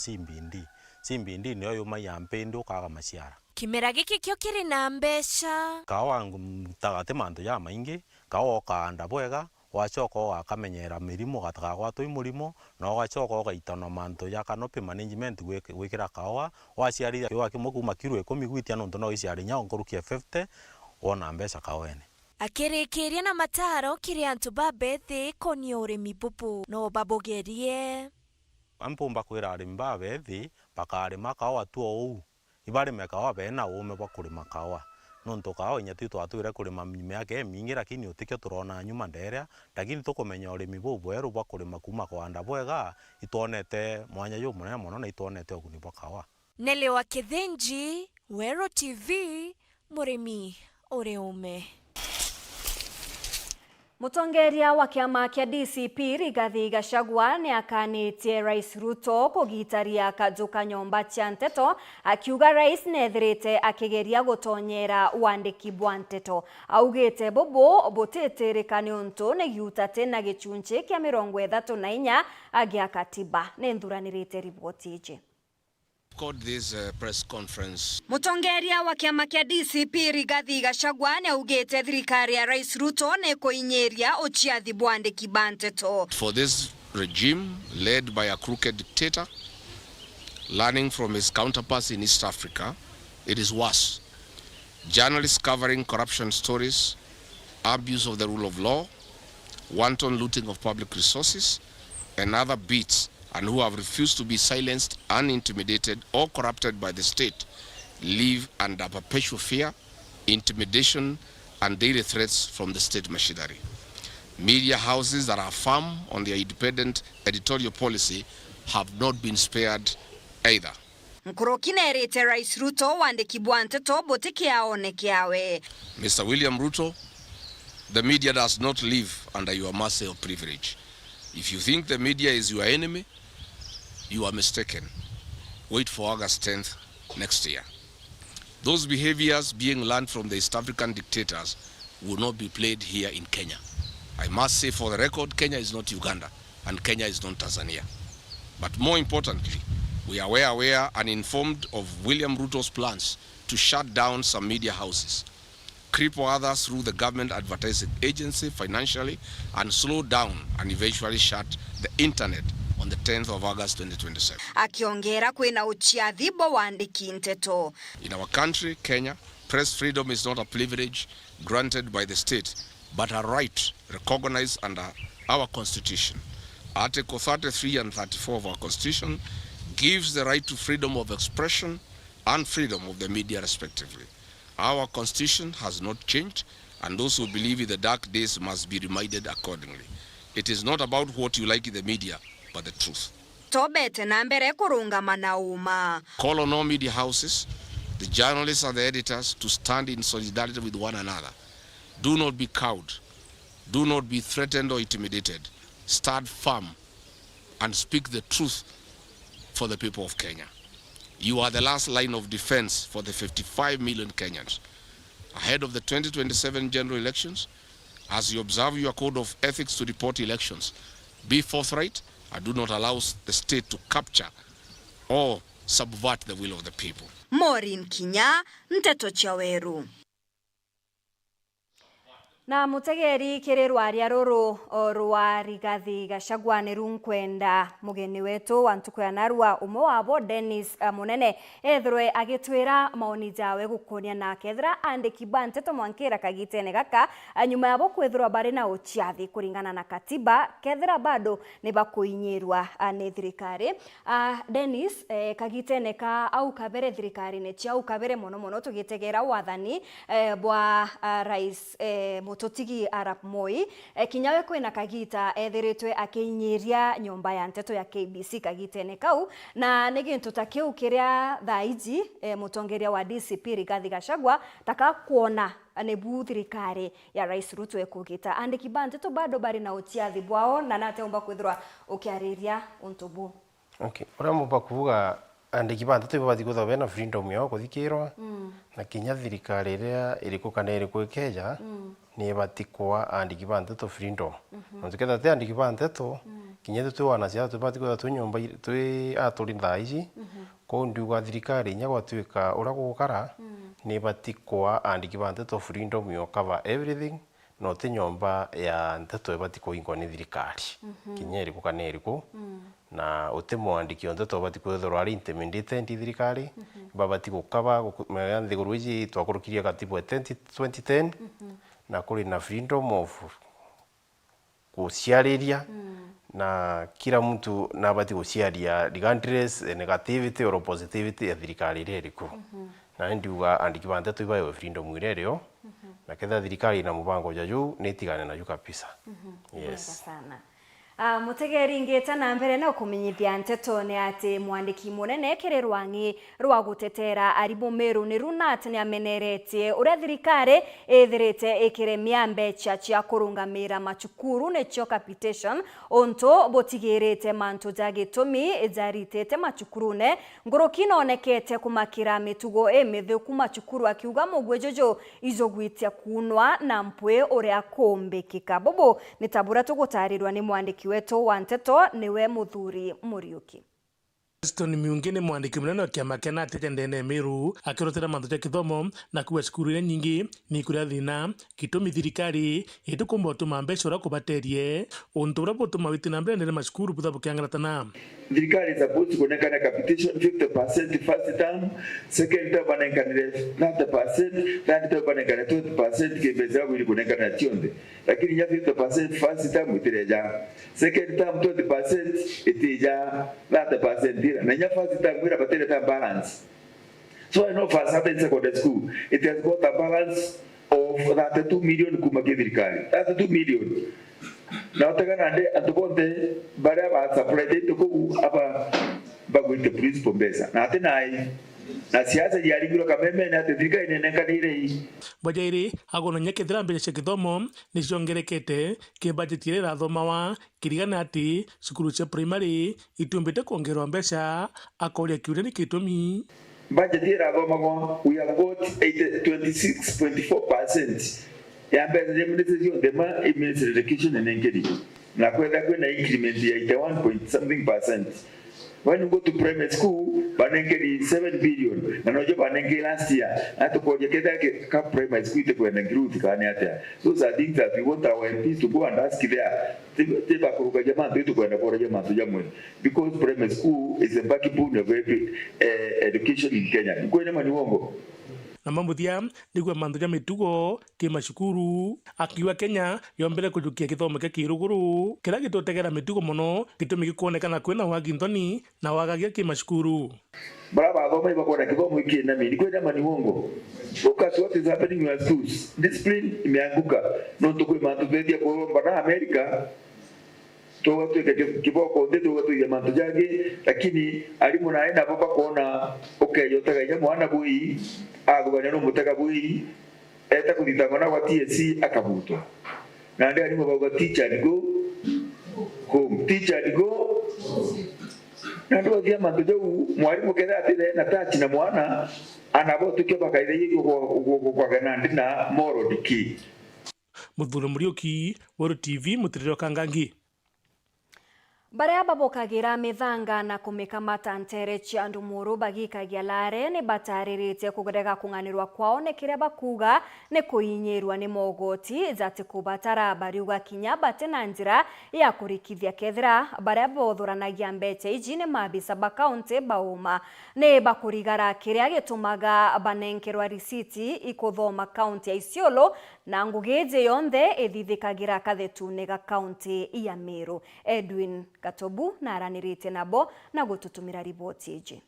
simbindi niyo yuma ya mpindi ukaga maciara kimera giki kyo kiri na mbeca kawa tagate mantu ya maingi kawa kaanda bwega wacoka wakamenyera mirimo gatagagwatwo imurimo no gacoka gaitana mantu ya canopy management gwikira kawa waciarira yo akimukuma kilo 10 gwitia no ndo no iciari nya onkorukia 50 wona mbeca kawene akirikiria na mataro kiri antu babethi koni urimi pupu no babogerie ampumba kwira arimi babethi bakarima kawa tu ou ibare mekawa bena ume bakurima kawa nonto kawa nyati twatwire kurima mimea mingi lakini utikyo turona nyuma nderea lakini tukumenya urimi bubweru bakurima kuma kwanda bwega itonete mwanya yo munene muno na itonete oguni bakawa Nele wa Kithenji, Wero TV, murimi uri ume. Mutongeria wa kiama kia DCP Rigathi Gachagua ni akanitie Rais Ruto kugitaria kajuka nyomba cia nteto akiuga rais nethirite akigeria gutonyera wandiki bwa nteto augite bobo boteterikani untu ni giutate na gichunche kia 34 agia katiba nendhuranirite riboti ije. Called this press conference. Mutongeria wa kiama kia DCP Rigathi Gachagua ni augite thirikari ya Rais Ruto ne kuinyeria uchiathi bwandiki ba nteto. For this regime led by a crooked dictator, learning from his counterparts in East Africa, it is worse. Journalists covering corruption stories, abuse of the rule of law, wanton looting of public resources, and other beats, and who have refused to be silenced, unintimidated, or corrupted by the state, live under perpetual fear, intimidation, and daily threats from the state machinery. Media houses that are firm on their independent editorial policy have not been spared either. Nkurokinerete Rais Ruto wandiki bwa nteto botikiaone kiawe. Mr. William Ruto, the media does not live under your mercy or privilege. If you think the media is your enemy, you are mistaken. Wait for August 10th next year. Those behaviors being learned from the East African dictators will not be played here in Kenya. I must say for the record, Kenya is not Uganda and Kenya is not Tanzania. But more importantly, we are aware and informed of William Ruto's plans to shut down some media houses, cripple others through the government advertising agency financially, and slow down and eventually shut the internet on the 10th of August 2027. Akiongera kwina uchiathi bo wandiki nteto. In our country, Kenya, press freedom is not a privilege granted by the state, but a right recognized under our constitution. Article 33 and 34 of our constitution gives the right to freedom of expression and freedom of the media respectively. Our constitution has not changed, and those who believe in the dark days must be reminded accordingly. It is not about what you like in the media, but the truth. Tobete nambere kurunga manauma. Call on all media houses, the journalists and the editors to stand in solidarity with one another. Do not be cowed. Do not be threatened or intimidated. Stand firm and speak the truth for the people of Kenya. You are the last line of defense for the 55 million Kenyans. Ahead of the 2027 general elections, As you observe your code of ethics to report elections, be forthright and do not allow the state to capture or subvert the will of the people. Maureen Kinya, Nteto Chaweru. Na mutegeri kiri rwaria ruru rwa Rigathi Gachagua ni runkwenda mugeni wetu wantuko ya narua umwe wabo Dennis Munene ethirwe agitwira maoni jawe gukonia na kethira andiki banteto mwankira kagitene gaka nyuma yabo kwethirwa bari na uchiathi kuringana na katiba kethira bado ni bakuinyirwa ni thirikari. Dennis kagitene ka au kabere thirikari ne chia au kabere mono tugitegera wathani bwa rais Mutotigi Arap Moi kinyawe kwena kagita ethiritwe akinyiria nyumba ya nteto ya KBC kagitene kau na nigintu takiu kiria thaiji mutongeria wa DCP Rigathi Gachagua taka kuona nebu thirikari ya Rais Ruto ekugita andiki banteto bado bari na utiathi bwao na nateomba kwithirwa ukiariria untubu. Okay, ora mumba kuvuga andiki banteto ibati kuthabe na freedom yao kuthikirwa na kinya thirikari iria irikukana irikuikeja ni ibati kwa andiki banteto freedom. Ntuketha te andiki banteto kinya tu wana cia tu bati kutha tu nyumba tu aturi thaici ko ndiuga thirikari nya gwatuika ura gukara ni ibati kwa andiki banteto freedom yo cover everything no te nyumba ya nteto ibati kuingwa ni thirikari kinya irikukana iriku na utemo andiki nteto bati kwethorwa ari intimidated thirikari babati gukaba meyanthi guruji twakurukiria katibu 2010 na kuri na freedom of kuciariria na kila mtu na bati guciaria regardless negativity or positivity ya thirikari iriku na ndiuga andiki banteto ibayo freedom irerio na ketha thirikari na mubango jaju nitigane na yuka pisa. Yes sana. Mutegeri ngeta na mbere na kumenyithia nteto ni ati mwandiki munene kiri rwangi rwa gutetera aribo meru ni runat ni ameneretie uria thirikari ethirite ikiremia mbecha cia kurungamira machukuru ne cio capitation onto botigirite mantu jagitumi ejaritete machukurune ngurukino onekete kumakira mitugo emithuku machukuru akiuga mugwejojo izogwitia kunwa na mpwe uria kombekika bobo nitabura tugutarirwa ni mwandiki wetu wa nteto niwe Muthuri Muriuki. Stone Miungi ni mwandiki munene wa kiama kia Nateja Ndene Miru akirotera mantu ya kithomo na kuwa cukuru iria nyingi ni kuria thina gitumi thirikari itukumba utuma mbeca uria kubaterie untu uria butuma witina mbere ndene macukuru buthabu kiangaratana. Thirikari is supposed to connect capitation 50% first term, second term banenkanire 30%, third term banenkanire 20% kibeza wili kunenkana chionde. Lakini ya 50% first term itireja, second term 20% itija 30% na ya first term wila batere ta balance. So I know for certain secondary school, it has got a balance of 32 million kumaki thirikari, 32 million. Na utakana ande atukonte bara ba supply to ko aba bagwite principal mbesa na atenai na siasa yaringiro kameme na thirika inenenkanire hii Bajairi agono nyekethira mbere cia kithomo ni ciongerekete ki budget ire rathoma wa kirigana ati cukuru cia primary itumbite kuongerwa mbeca akoria kiure ni kitumi budget ire rathoma we have got 26.4% ya mbele administration dema administration enengeri na kwenda kwena increment ya 81.something%. When you go to primary school banengeri 7 billion na nojo banengeri last year hata koje keda ka primary school ite kwenda growth kani hata. Those are things that we want our MPs to go and ask there. Teba kuruka jamaa ndio kwenda kwa jamaa tujamwe because primary school is the backbone of every education in Kenya. Kwa nini ni uongo? Na mamuthia nigwe mantu ja mitugo ki macukuru akiwa Kenya yombere kujukia kithomo kia kiruguru kira gitotegera mitugo muno gitumi gikuonekana kwina wagintoni na wagagia ki macukuru brava thoma ibakona kithomo iki na mimi kwenda mani uongo. Focus what is happening in your schools. Discipline imeanguka no tukwe mantu bedia kwa bara America to watu kiboko ndeto watu ya mantu jage lakini alimu naenda baba kuona okay yotaga ya mwana bui agubanya no mutaka bui eta kuditangana kwa TSC akabutwa na ndio alimu baba teacher go home teacher go na ndio dia mantu jau mwalimu kenda atire na touch na mwana anabotuke bakaire yiko kwa ganandi na moro diki Muthuri Muriuki, Woro TV, Mutiriro Kangangi. Baria babokagira mithanga na kumikamata ntere cia andu muru bagikagia lare ni bataririte kugerega kunganirwa kwao ne kiria bakuga ne kuinyirwa ni mogoti zati kubatara bariuga kinya bate na njira ya kurikithia kethira baria bothuranagia mbeche iji ni mabisa ba county bauma ne bakurigara kiria gitumaga banenkerwa risiti ikuthoma county ya Isiolo na ngugeje yonthe ithithikagira kathetune ga county ya Meru. Edwin Katobu na aranirite nabo na gututumira riboti iji.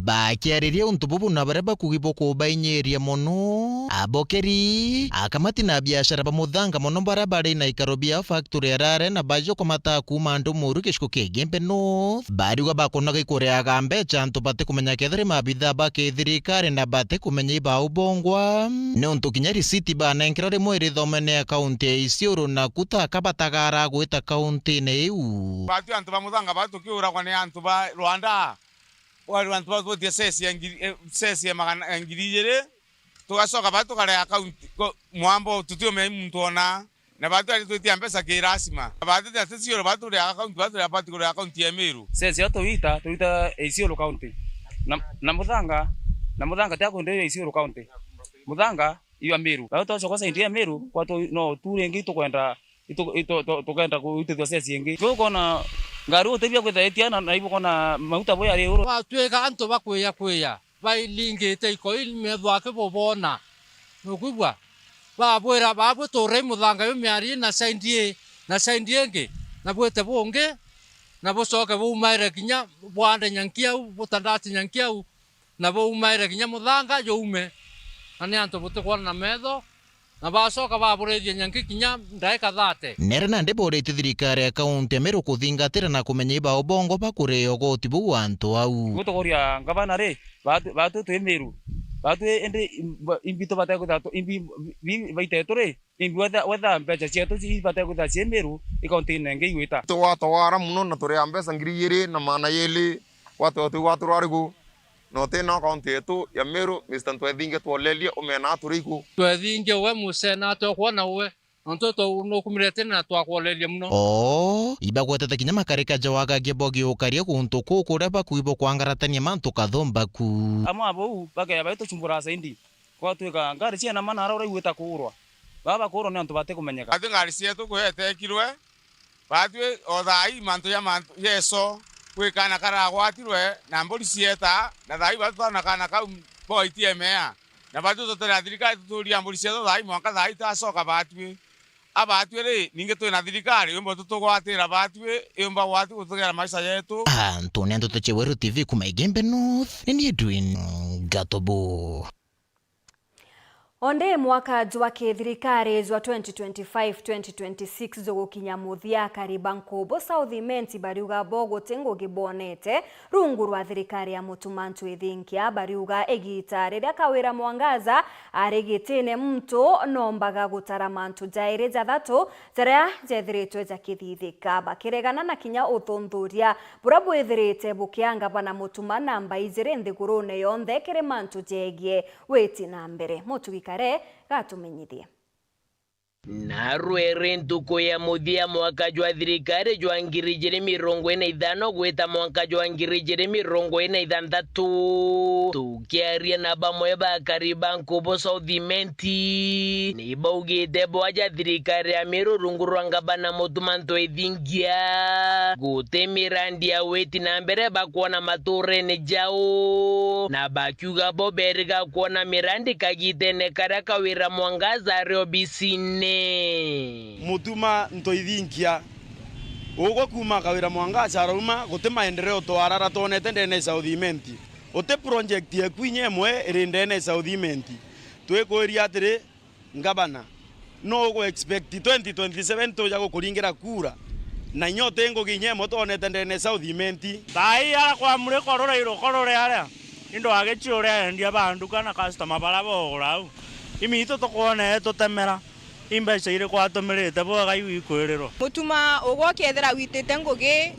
Bakiariria untu bubu na bareba kugibo bainyeria mono abokeri akamati na biashara bamuthanga mono barabara na ikarobia factory arare na bajo komata kuma andu muru kishiko kegembe no bariuga bakonaga ikoreaga mbecha antu bate kumenya kethere mabitha bakethirikare na bate kumenya iba ubongwa ne untu kinya risiti banenkera rimwe rithomene account ya Isiolo na kuta kabatagara gwita account ne iu batu antu bamuthanga batu kiura kwa ne antu ba Rwanda wali wantu bato dia sesi ya magana ngirije tugasoka batu kale account mwambo tutio me mtu ona na batu ali tutia mpesa kirasima batu dia Isiolo batu ya account batu ya batu ya account ya Meru sesi yoto tuita Isiolo county na muthanga tako ndio Isiolo county muthanga iyo Meru batu sokosa ndio Meru kwa to no turengi tukwenda tukenda kuitithwa sesi yengi tukona ngari utebia kwethetiana na ibo kona mauta boya rero batweka anto bakweya bailingite iko ilmethwa ke bobona nokubwa babwera babwe tore muthanga yo miari na saindie nge na bwete bonge na bosoke bo umaire kinya bwande nyankia butandati nyankia na bo umaire kinya muthanga yo ume ani anto botekwana na metho na basoka baburedia nyanki kinya ndaika 30 nerana ndeborete thirikari account ya Meru kuthingatira na kumenya iba ubongo bakureo goti bu antu au gutogoria ngabana re batu tu Meru batu ende imbito batako tato imbi baiteto re imbi wetha mbecha cietu ci batako ta cie Meru ikontine nge iwita to watwara muno na tore ambesa ngiriyere na mana yele watu rarigu no tena account yetu ya Meru Mr. Twethinge twolelia umena turiku Twethinge we musena twakwana we ntoto no kumirete na twakwolelia muno iba gwetete kinya makarika jawaga gebogi ukaria kuntu kukuria bakuibo kwangaratania mantu kathomba ku amwe abo bagaya baito chumbura saindi kwa tweka ngari cia na mana ara igweta kurwa baba kurwa ni antu bate kumenyeka ati ngari cietu kwete kirwe batwe othai mantu ya mantu yeso kwikana karagwatirwe na mburi cieta na thai batwana kana kau boitie mea na batu totera thirikari tuturia mburi cietu thai mwaka thai tacoka batwe abatwe ri ninge twina thirikari umbo tutugwatira batwe umba gwatu gutugera maisha yetu Antonia Ndotoche, Wero TV kumaigembe North ni Edwin Gatobo. Onde mwaka jwa thirikari jwa 2025-2026 zogukinya muthia kariba nkubo South Imenti bariuga bogo tengo gibonete rungu rwa thirikari ya mutumantu ithinkia bariuga egita riria kawira mwangaza arigitine mto nombaga gutara mantu jaire jathatu jaria jethiritwe jakithithika bakiregana na kinya uthundhuria burabu ithirite bukianga bana mutuma namba izire nthigurune yonthe kiri mantu jegie weti na mbere mutugika gatumenyithie na rwere ntuko ya muthia mwaka jwa thirikari jwa 2025 gwita mwaka jwa 2026 tukiaria na bamwe bakariba nkubo South Imenti ni baugite bwaja thirikari ya Meru rungu rwa ngabana mutumanto ithingia gute mirandi ya weti na mbere bakuona maturene jao na bakiuga boberiga kuona mirandi kagitene karia kawira mwangaza riobisine mutuma ntoithinkia ugo kuma kawira mwangaza rauma gute maendeleo twarara tonete ndene South Imenti ote project ya kwinye mwe irindene South Imenti twekweria atiri ngabana no go expect 2027 to jago kuringira kura na nyote ngo ginyemo tonete ndene South Imenti tai ara kwa mure korora iro korore ara indo agechore ndia bandu kana customer barabo urau imito tokone totemera imbeca ire kwatumirite boga ikwiriro mutuma ugokethera witite ngugi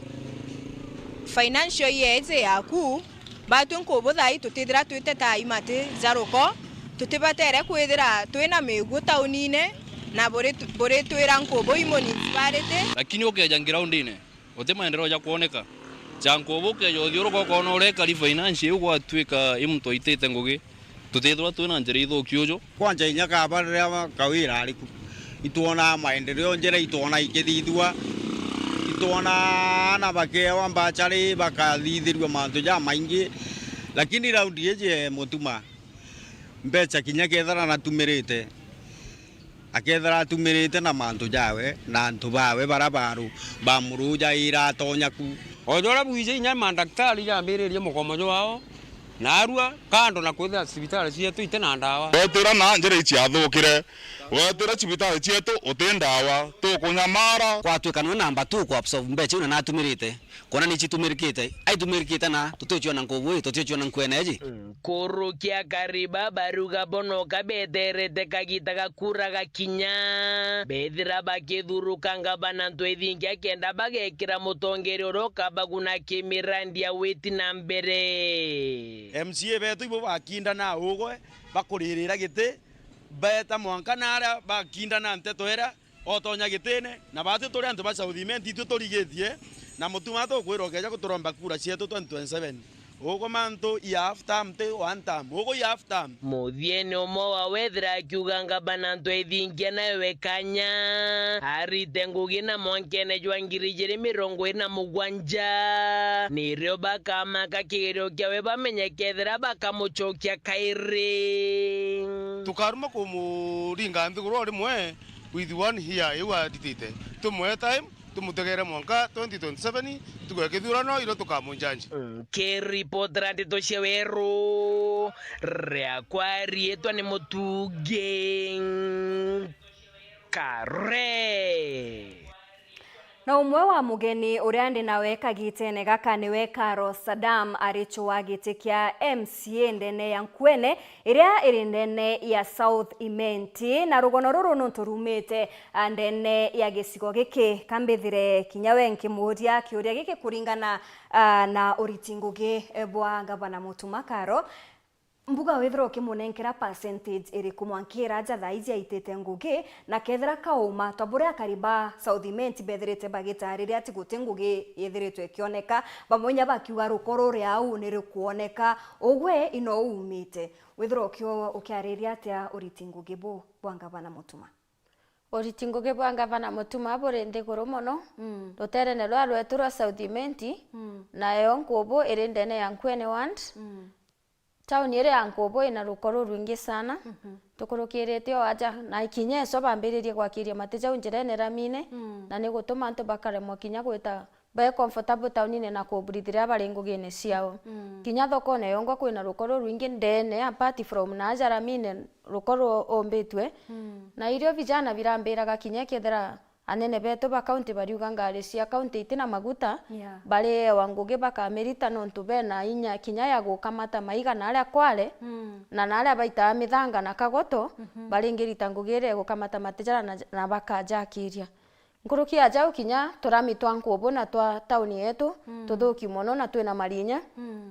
financial year yaku batu nkubuthai tutithira twite tai mati zaruko tutibatere kwithira twina migu taunine na bore twira nkubu i municipality. Lakini ukeja ground-ine uti maendeleo ya kuoneka chanko ke yo thioro ko kono re kali finance ugo atwika imto itete ngugi tutethwa twina njira ithukio kwanja inyaka barira kawira ariku ituona maendeleo njira ituona ikithithua ituona na bakewa mbachari bakathithirwa mantu ja maingi lakini raundi eje mutuma mbecha kinya kethara na tumirite akethara tumirite na mantu jawe na antu bawe barabaru bamuruja ira tonyaku ojora bwije inya mandaktari ya mbiririe mukomojo wao narua kando na kwitha cibitari cietu ite na ndawa wetira na njira ici athukire wetira cibitari cietu uti ndawa tukunyamara kwatwikana namba 2 kwa absorb mbecha una natumirite kona ni chitumirikite ai tumirikite na tutuchwa na nguvu tutuchwa na nkweneji kurukia kariba baruga bono kabeterete kagitaga kuraga kinya bethira bakithurukanga banantu ethingia kenda bagekira mutongeri oroka baguna kimirandia witi na mbere MCA betu ibo bakinda na ugwe bakuririra gite beta mwanka nara bakinda na nteto era otonya gitene na batu turi antu ba South Imenti itu turigetie na mutuma to kwiro keja kuturomba kura cietu 2027 ugo manto ya after mte one time ugo ya after muthiene umo wa wethira kiuganga banantu ethingia nawe kanya arite ngugi na monkene jwa ngiri jiri 27 nirio bakamaka kigerio kiawe bamenyekethera bakamuchokia kairi tukaruma kumuringa nthiguru rimwe with one here iwa ditite tumwe time tumutegere mwanka 2027 tugekithurano iro tukamunjanje keripotera ndito ciaweru reakwarietwa ni mutuge kare na umwe wa mugeni uria ndi nawe kagitene gaka niwe Karo Saddam arichwa giti kia MCA ndene ya Nkwene iria iri ndene ya South Imenti na rugono ruru nunturumite ndene ya gicigo giki kambithire kinyawe nkimuria kiuria giki kuringana na uritingugi bwa gavana Mutuma Karo mbuga wethira ukimunenkera percentage iri kumwankira nja thaizi aitete ngugi na kethira kauma tabura kariba South Imenti bethirite bagitariria ati guti ngugi yethiritwe kioneka bamonya bakiuga rukoro ria au ni rukuoneka ogwe ino umite wethira ukiariria atia uriti ngugi bwa gavana Mutuma uritinguge bwa gavana Mutuma buri ndiguru muno ruterene rwa rwetu rwa South Imenti nayo nkubu iri ndene ya Nkwene ward town ire ya Nkubu ina rukoro rwingi sana tukurukirite aja na ikinye so bambiririe gwakiria matija unjirene ramine na ni gutuma antu bakaremwa kinya gwita be comfortable town-ine na kuburithira baringugine ciao kinya thoko ne yongo kwina rukoro rwingi ndene apart from na aja ramine rukoro ombetwe na irio vijana birambiraga kinya kethera anene beto ba county bariuga ngari cia county itina maguta bale wanguge bakamerita nontu bena inya kinya ya gukamata maiga na aria kware na aria baita mithanga na kagoto balingirita ngugire gukamata matijara na bakajakiria nguruki aja ukinya turamitwa Nkubu na twa town yetu tuthuki muno na twina marinya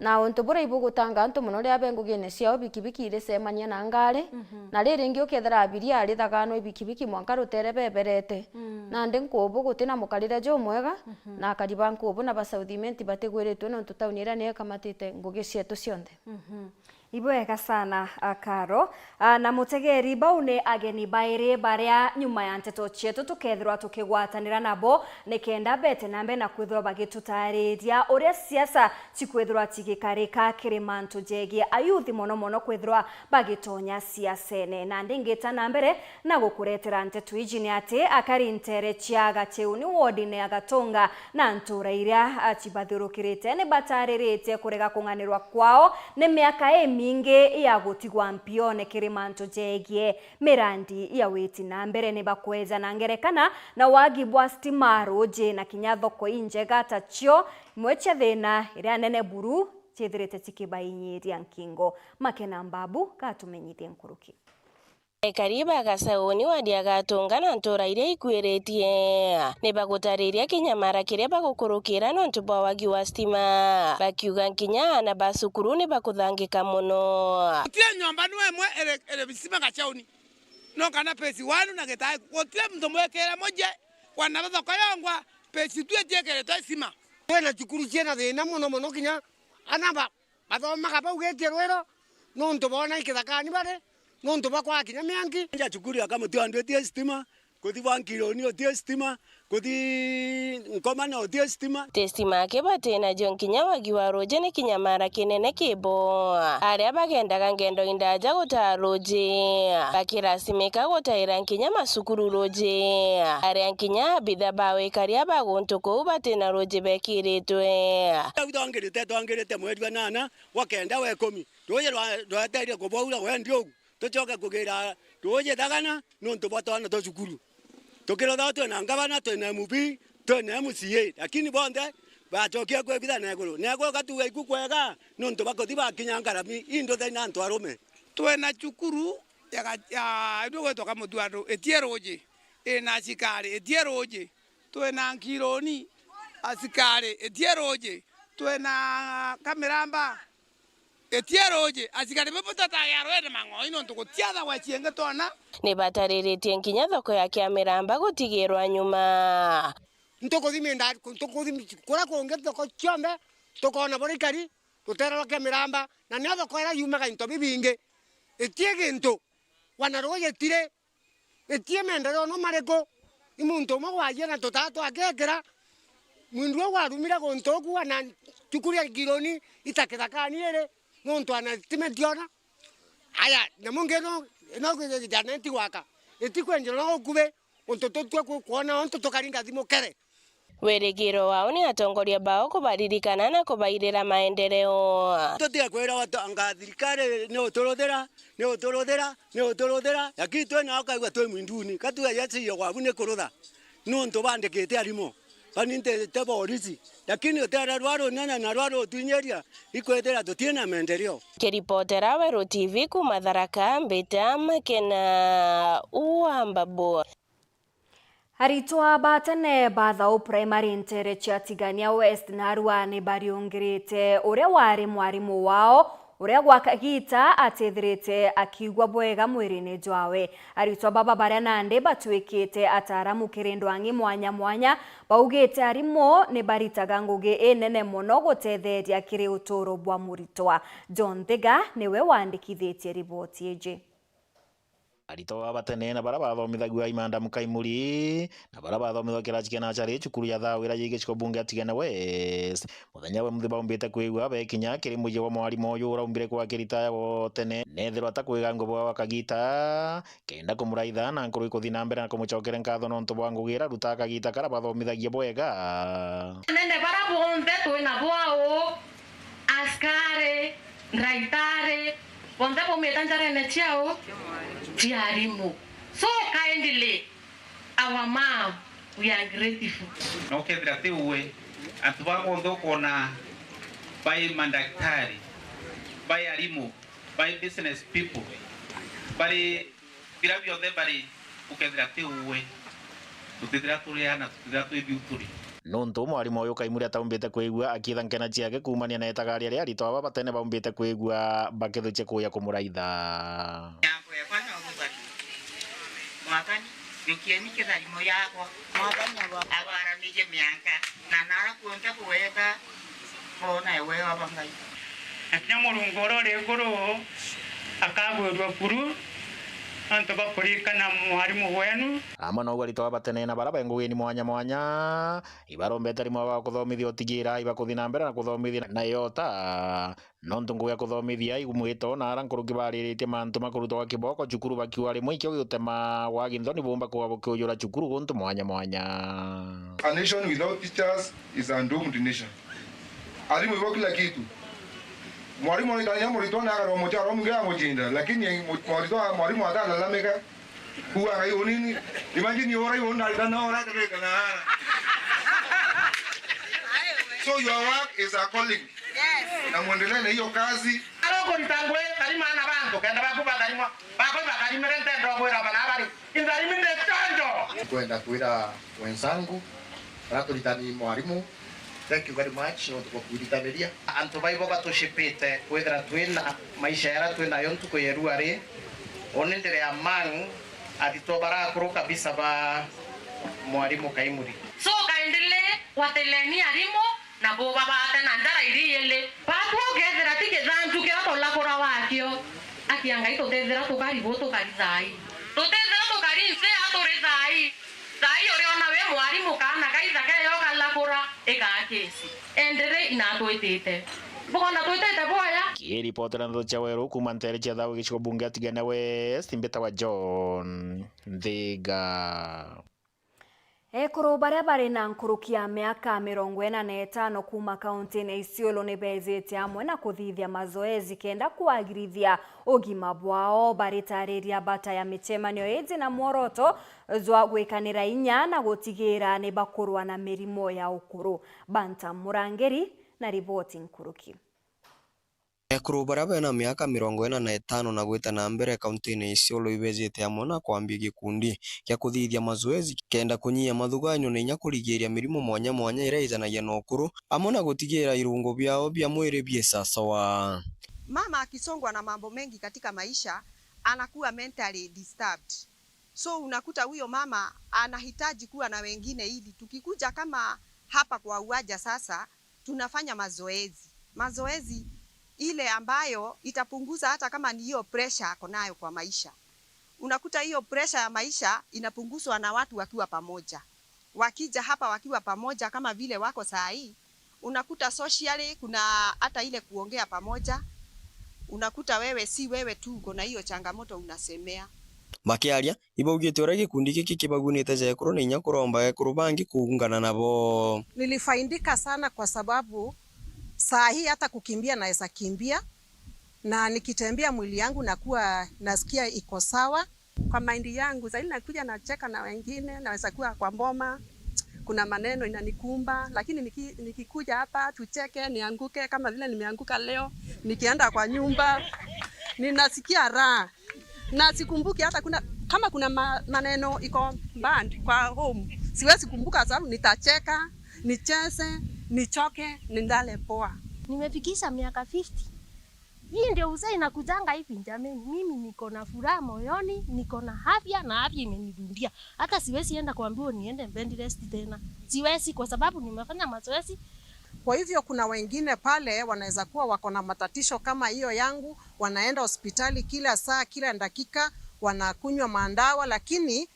na untu bura ibugutanga antu muno ria bengugine ciao bikibiki ire semania na ngari na riri ngi ukethera abiria ari thagano bikibiki mwanka rutere beberete na ndi Nkubu gutina mukarire jo mwega na kariba Nkubu na ba South Imenti bategwiritwe no ntu town ira ne kamatite ngugi cietu cionthe Ibwega sana Karo na mutegeri baune ageni baire baria nyuma ya nteto cietu tukethirwa tukigwatanira nabo nikenda bete nambe na kwithirwa bagitutariria uria siasa cikwithirwa tigikarika kirimantu jegie ayuthi mono kwithirwa bagitonya siasene na ndingita na mbere na gukuretera nteto iji ni ati akarintere ciaga cheuni wodine agatonga na ntura iria acibathirukirite ni bataririte kurega kunganirwa kwao ni miaka mingi ya gutigwa mpione kirimanto jegie mirandi ya witi na mbere ni bakweza na ngerekana na wagi bwa stima roje na kinya thoko injega tacio mweche thina iria nene buru chithirite tikibainyiria nkingo Makena Mbabu katumenyithie nkuruki Kariba gasaoni wadiagatunga na ntura iria ikwiritie ni bagutariria kinyamara kiria bagukurukira no ntuba wagi wa stima bakiuga kinya na basukuru ni bakuthangika muno tie nyomba nwe ere bisima gachauni no kana pesi wanu na getai kotia mtu mwekera moje wanabadha kayangwa pesi tu etekere to sima wena chukuru ciena thina muno kinya anaba bathoma kaba ugetie rwero no ntu bona ikithakani bare no ntu bakwa kinya miangi nja chukuru akamutu andwetie stima kuthi wankironi otie stima kuthi nkomana otie stima testima ke batena jonkinya wagiwa roje ne kinyamara kinene kibo aria bagendaga ngendo indaja gutaroje bakirasimika gutaira nkinya masukuru roje aria nkinya bitha bawe karia baguntuko batena roje bekiritwe twangirite mweri wa 8 wakenda wa 10 roje rwateire kubaura wendio tuchoka kugira roje dagana no ntubotana to cukuru tukiro dato na ngabana to na mubi to na MCA lakini bonde bachokia kwa bitha neguru nego katuwe ikukwega no ntubakoti bakinyangara mi indo thina ntwarume twena cukuru ya ndogo toka mutwaro etieroje ena asikari etieroje twena nkironi asikari etieroje twena kameramba etieroje asikari bepotata ya rwede mango ino ntukotiatha wa chienge tona ni batariritie nkinya thoko ya Kiamiramba gutigirwa nyuma ntukuthimenda kura kunge thoko ciombe tukona borikari tuterera Kiamiramba na ne thoko era yumaga into bibinge etie gintu wanaroye tire etie mendero no mareko imuntu mo wajena tutato agekera mwindwe warumira gontoku wana chukuria gironi itakethakani ere no ntwana timetiona aya namongeno no janeti waka etikwenje no kube ontoto twa kuona ontoto karinga thimokere werigiro wao ni atongoria bao kubaririkana na kubairira maendeleo totia kwera watanga thirikari ne otorodera yakitwe na akaigwa twe mwinduni katuya yasiyo kwabune kurutha no nto bandikite arimo baninte teborisi lakini otera rwaro nana na rwaro tunyeria ikwetera tutiena maendeleo kiripotera Wero TV kuma Tharaka Mbita Makena Uambabo Haritwa batene bathau primary ntere Chatigania West na Arua ni bariongirite uria wari mwarimu wao uria gwakagita atethirite akigwa bwega mwirine jwawe aritwa baba baria nande batwikite ataramu kirindwangi mwanya baugite arimo ni baritaga ngugi enene muno gutetheria kiri uturo bwa muritwa John Thega niwe wandikithitie riboti eje arito batene na bara bathomithagua Imanda Mukaimuri na bara bathomithwa kirachi kena chari cukuru ya thawira yigiciko bunge Atigana West muthenya we muthiba umbite kwigua bekinya kiri muye wa mwarimu uyu uraumbire kwa kiritaya tene nethirwa ta kwiga ngobo wa kagita kenda kumuraitha na nkuru ikuthi na mbere na kumuchokera nkatho no ntu bwa ngugira ruta kagita kara bathomithagia bwega nende bara bonde twina bwao askare raitare bonde bometanjare ne chiao tiarimu so kindly our mom we are grateful no kedra tewe atuba gondo kona by mandaktari by arimu by business people by biravyo de bari ukedra tewe tutidra tuliana tutidra tuibiuturi nonto mwarimu uyu Kaimuri ataumbite kwigua akitha nkena ciake kumania na etagaria ria arito aba batene baumbite kwigua bakithuche kuya kumuraitha yangu ya kwana ubali mwakani bikieni kitharimo yakwa mwakani abara nije miaka na nara kuonta kuweka bona ewe wabangai atinya murungoro regoro akagwirwa kuru anto bakurikana mwarimu wenu ama no arito aba batene na bara bengugini mwanya ibarombete rimwe ba kuthomithia otigira ibakuthi na mbere na kuthomithia na yota nonto nguya kuthomithia igumwito na arankuruki bariritie mantu makurutwa kiboko cukuru bakiwa rimwe ikyo gitema wa ginthoni bomba kwa kuyura cukuru guntu mwanya A nation without teachers is a doomed nation. Alimu ibo kila kitu. Mwalimu anataka murito na agaro moja romu ngia mojinda lakini mwalimu atalalamika huwa hayo nini imagine yora hiyo ndio kana ora kana so your work is a calling na muendelee na hiyo kazi aloko litangwe kalima na bantu kenda bakuba kalima bakoba kalima rentendo bwera banabari indalimi ndetanjo kwenda kuira wenzangu ratulitani mwalimu. Thank you very much kwa kuitamiria antu baibo batushipite kwethera twina maisha yara twina yo ntuko yerua ri onendere amang atito barakuru kabisa ba mwalimu Kaimuri. So kaendelee wateleni arimo na bo baba tena ndara iriele patu ogethera tikithanju kira tola kora wakio akianga ito tethera to kari boto kari thai to tethera to kari nse atore thai ore ona we mwalimu kana kaitha kayo kala kora ekakesi endere inatwitite bogona twitite boya kiripotera ndo chaweru kuma ntere cha dawo gichiko bunge atigana West mbeta wa John Thiga. Ekoro baria bari na nkurukia miaka 45 kuma kaunti-ini Isiolo ni bezete amwe na kuthithia mazoezi kenda kuagirithia ugima bwao baritariria bata ya michemanio ezi na mworoto zwa gwikanira inya na gutigira ni bakurwa na mirimo ya ukuru. Banta Murangeri na riboti nkuruki. Ekuru baria bena miaka 45 na gwita na mbere kaunti-ini Isiolo ibezete amwe na kwambia gikundi kia kuthithia mazoezi kenda kunyia mathuganyo na inya kurigiria mirimo mwanya mwanya ira izanagia na ukuru amwe na gutigira irungo byao bya mwiri bie sawa. Mama akisongwa na mambo mengi katika maisha anakuwa mentally disturbed. So unakuta huyo mama anahitaji kuwa na wengine ili tukikuja kama hapa kwa uwanja sasa tunafanya mazoezi ile ambayo itapunguza hata kama ni hiyo pressure ako nayo kwa maisha. Unakuta hiyo pressure ya maisha inapunguzwa na watu wakiwa pamoja. Wakija hapa wakiwa pamoja kama vile wako saa hii, unakuta socially kuna hata ile kuongea pamoja. Unakuta wewe si wewe tu uko na hiyo changamoto unasemea. Makiaria ibaugite ora gikundi giki kibagunite je ekuru ni inya kuromba ekuru bangi kuungana nabo. Nilifaidika sana kwa sababu saa hii hata kukimbia naweza kimbia na nikitembea mwili yangu nakuwa nasikia iko sawa. Kwa mind yangu zaidi nakuja nacheka na wengine, naweza kuwa kwa mboma kuna maneno inanikumba, lakini nikikuja hapa tucheke nianguke kama vile nimeanguka leo, nikienda kwa nyumba ninasikia raha. Na sikumbuki hata kama kuna maneno iko band kwa home. Siwezi kumbuka sababu nitacheka, nicheze, nichoke, nindale poa. Nimefikisha miaka 50. Hii ndio uzee inakujanga hivi jamani. Mimi niko na furaha moyoni, niko na afya na afya imenirundia. Hata siwezi enda kuambiwa niende bed rest tena. Siwezi kwa sababu nimefanya mazoezi. Kwa hivyo kuna wengine pale wanaweza kuwa wako na matatizo kama hiyo yangu, wanaenda hospitali kila saa, kila dakika, wanakunywa mandawa, lakini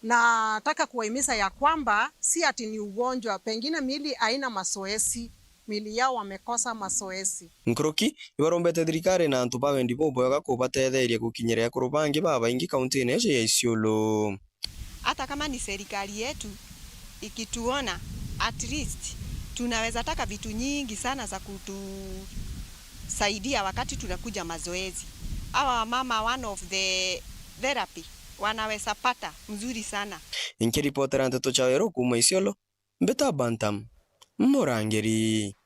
nataka kuwahimiza ya kwamba si ati ni ugonjwa, pengine mili haina mazoezi, mili yao wamekosa mazoezi. Nkuruki ibarombete thirikari na antu bawendi boboyaga kubatetheria gukinyira ekuru bangi baba ingi kaunti-ini ya Isiolo. Hata kama ni serikali yetu ikituona, at least tunaweza taka vitu nyingi sana za kutusaidia wakati tunakuja mazoezi. Hawa mama one of the therapy wanaweza pata mzuri sana. Inkiripotera nteto chaweru kuma Isiolo mbeta Bantam Murangeri.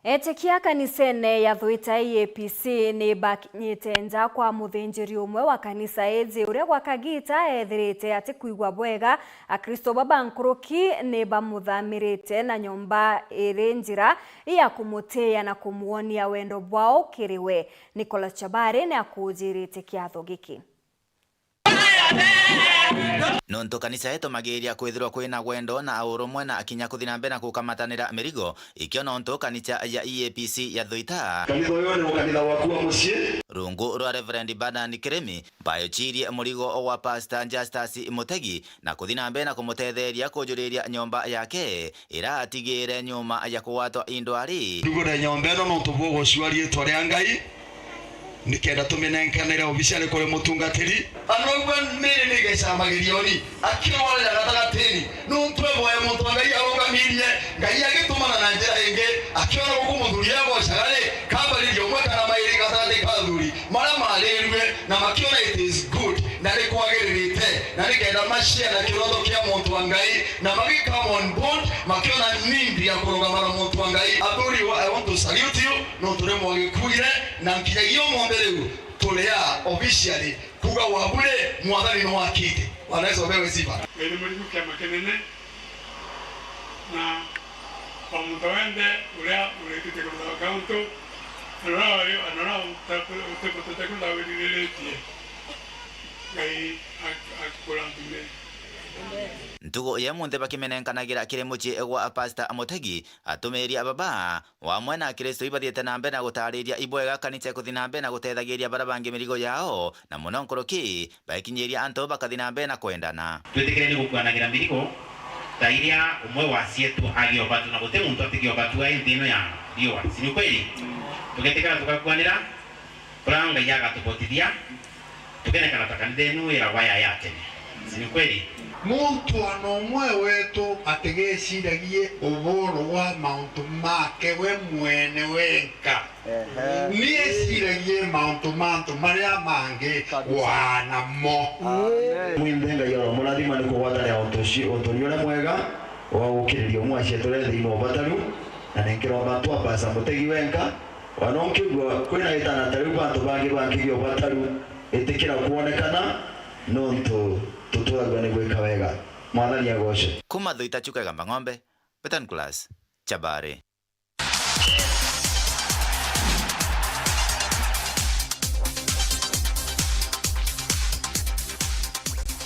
Etekia kanisene ya Thwita EAPC ni bakinyite nja kwa muthinjiri umwe wa kanisa ezi uria gwa Kagita ethirite ati kuigwa bwega akristo baba nkuruki ni bamuthamirite na nyomba iri njira ya kumutia na kumuonia wendo bwao kiriwe. Nicola Chabare ni akujirite kiatho giki. Nonto kanisa yetu magiria kwithirwa kwina gwendo na aurumwe na akinya kuthina mbere na kukamatanira mirigo ikio nonto kanisa ya EAPC ya Thwita kanitha yone kanitha waku wa mucie rungu rwa Reverend Bernard Kiremi bayochirie murigo wa Pastor Justus Mutegi na kuthina mbere na kumutetheria kujuriria nyomba yake iratigire nyuma ya kuwatwa indwari ndugore nyomba no tuvugo shwarie tore ngai nikenda tumenenkanira obishare kore mutungatiri anogwa mere negesa magirioni akirwale gatagatini nuntwe boye muntu ngai arungamirie ngai agitumana na njira inge akiona gukumuthuria gocagare kabali yomwe kana mairi gatande kathuri mara marirwe na makiona it is good na rikwagirite na nikenda mashia na kiroto kia muntu ngai na magi come on board makiona nimbi ya kurugama muntu ngai athuri I want to salute you no turemo gikugire na nkiyagio mbeleu tulea officially kuga wabule mwathani no akite wanaweza wewe sifa ele muri kwa makenene na pamutawende ulea uletite kwa akaunto anora utakutenda wililete ngai akurathime. Ntugo ya munthe bakimenenkanagira kiri muci egwa Pastor Amotegi atumiria ababa wa mwena Kristo ibathiete na mbere na gutariria ibwega kanitha kuthi na mbere na gutethagiria bara bangi mirigo yao na muno nkoroki bakinyiria anto bakathi na mbere na kwendana. Twetikire ni gukwanangira mirigo ta iria umwe wa cietu agiobatu na gute muntu atigiobatu ai thino ya riwa. Si ni kweli? Tugetikana tukakwanira pranga yaga tupotithia tukenekana takanitha inu ira waya yake. Si ni kweli? Muntu anomwe wetu ategeciragie uboro wa mauntu make we mwene wenka nieciragie mauntu mantu maria mange wanamo mwimbenga yoro murathima ni kugwatania utonyore mwega wa gukiriria umwacie tore thiini wa bataru na nenkero bantu abasa Mutegi wenka wanonkigwa kwina itana tariu bantu bangi bangigio bataru itikira kuonekana nontu tutwagwa ni gwika wega mwathani agocwe kuma Thũita Chuka Gamba Ng'ombe Betan Class Chabare.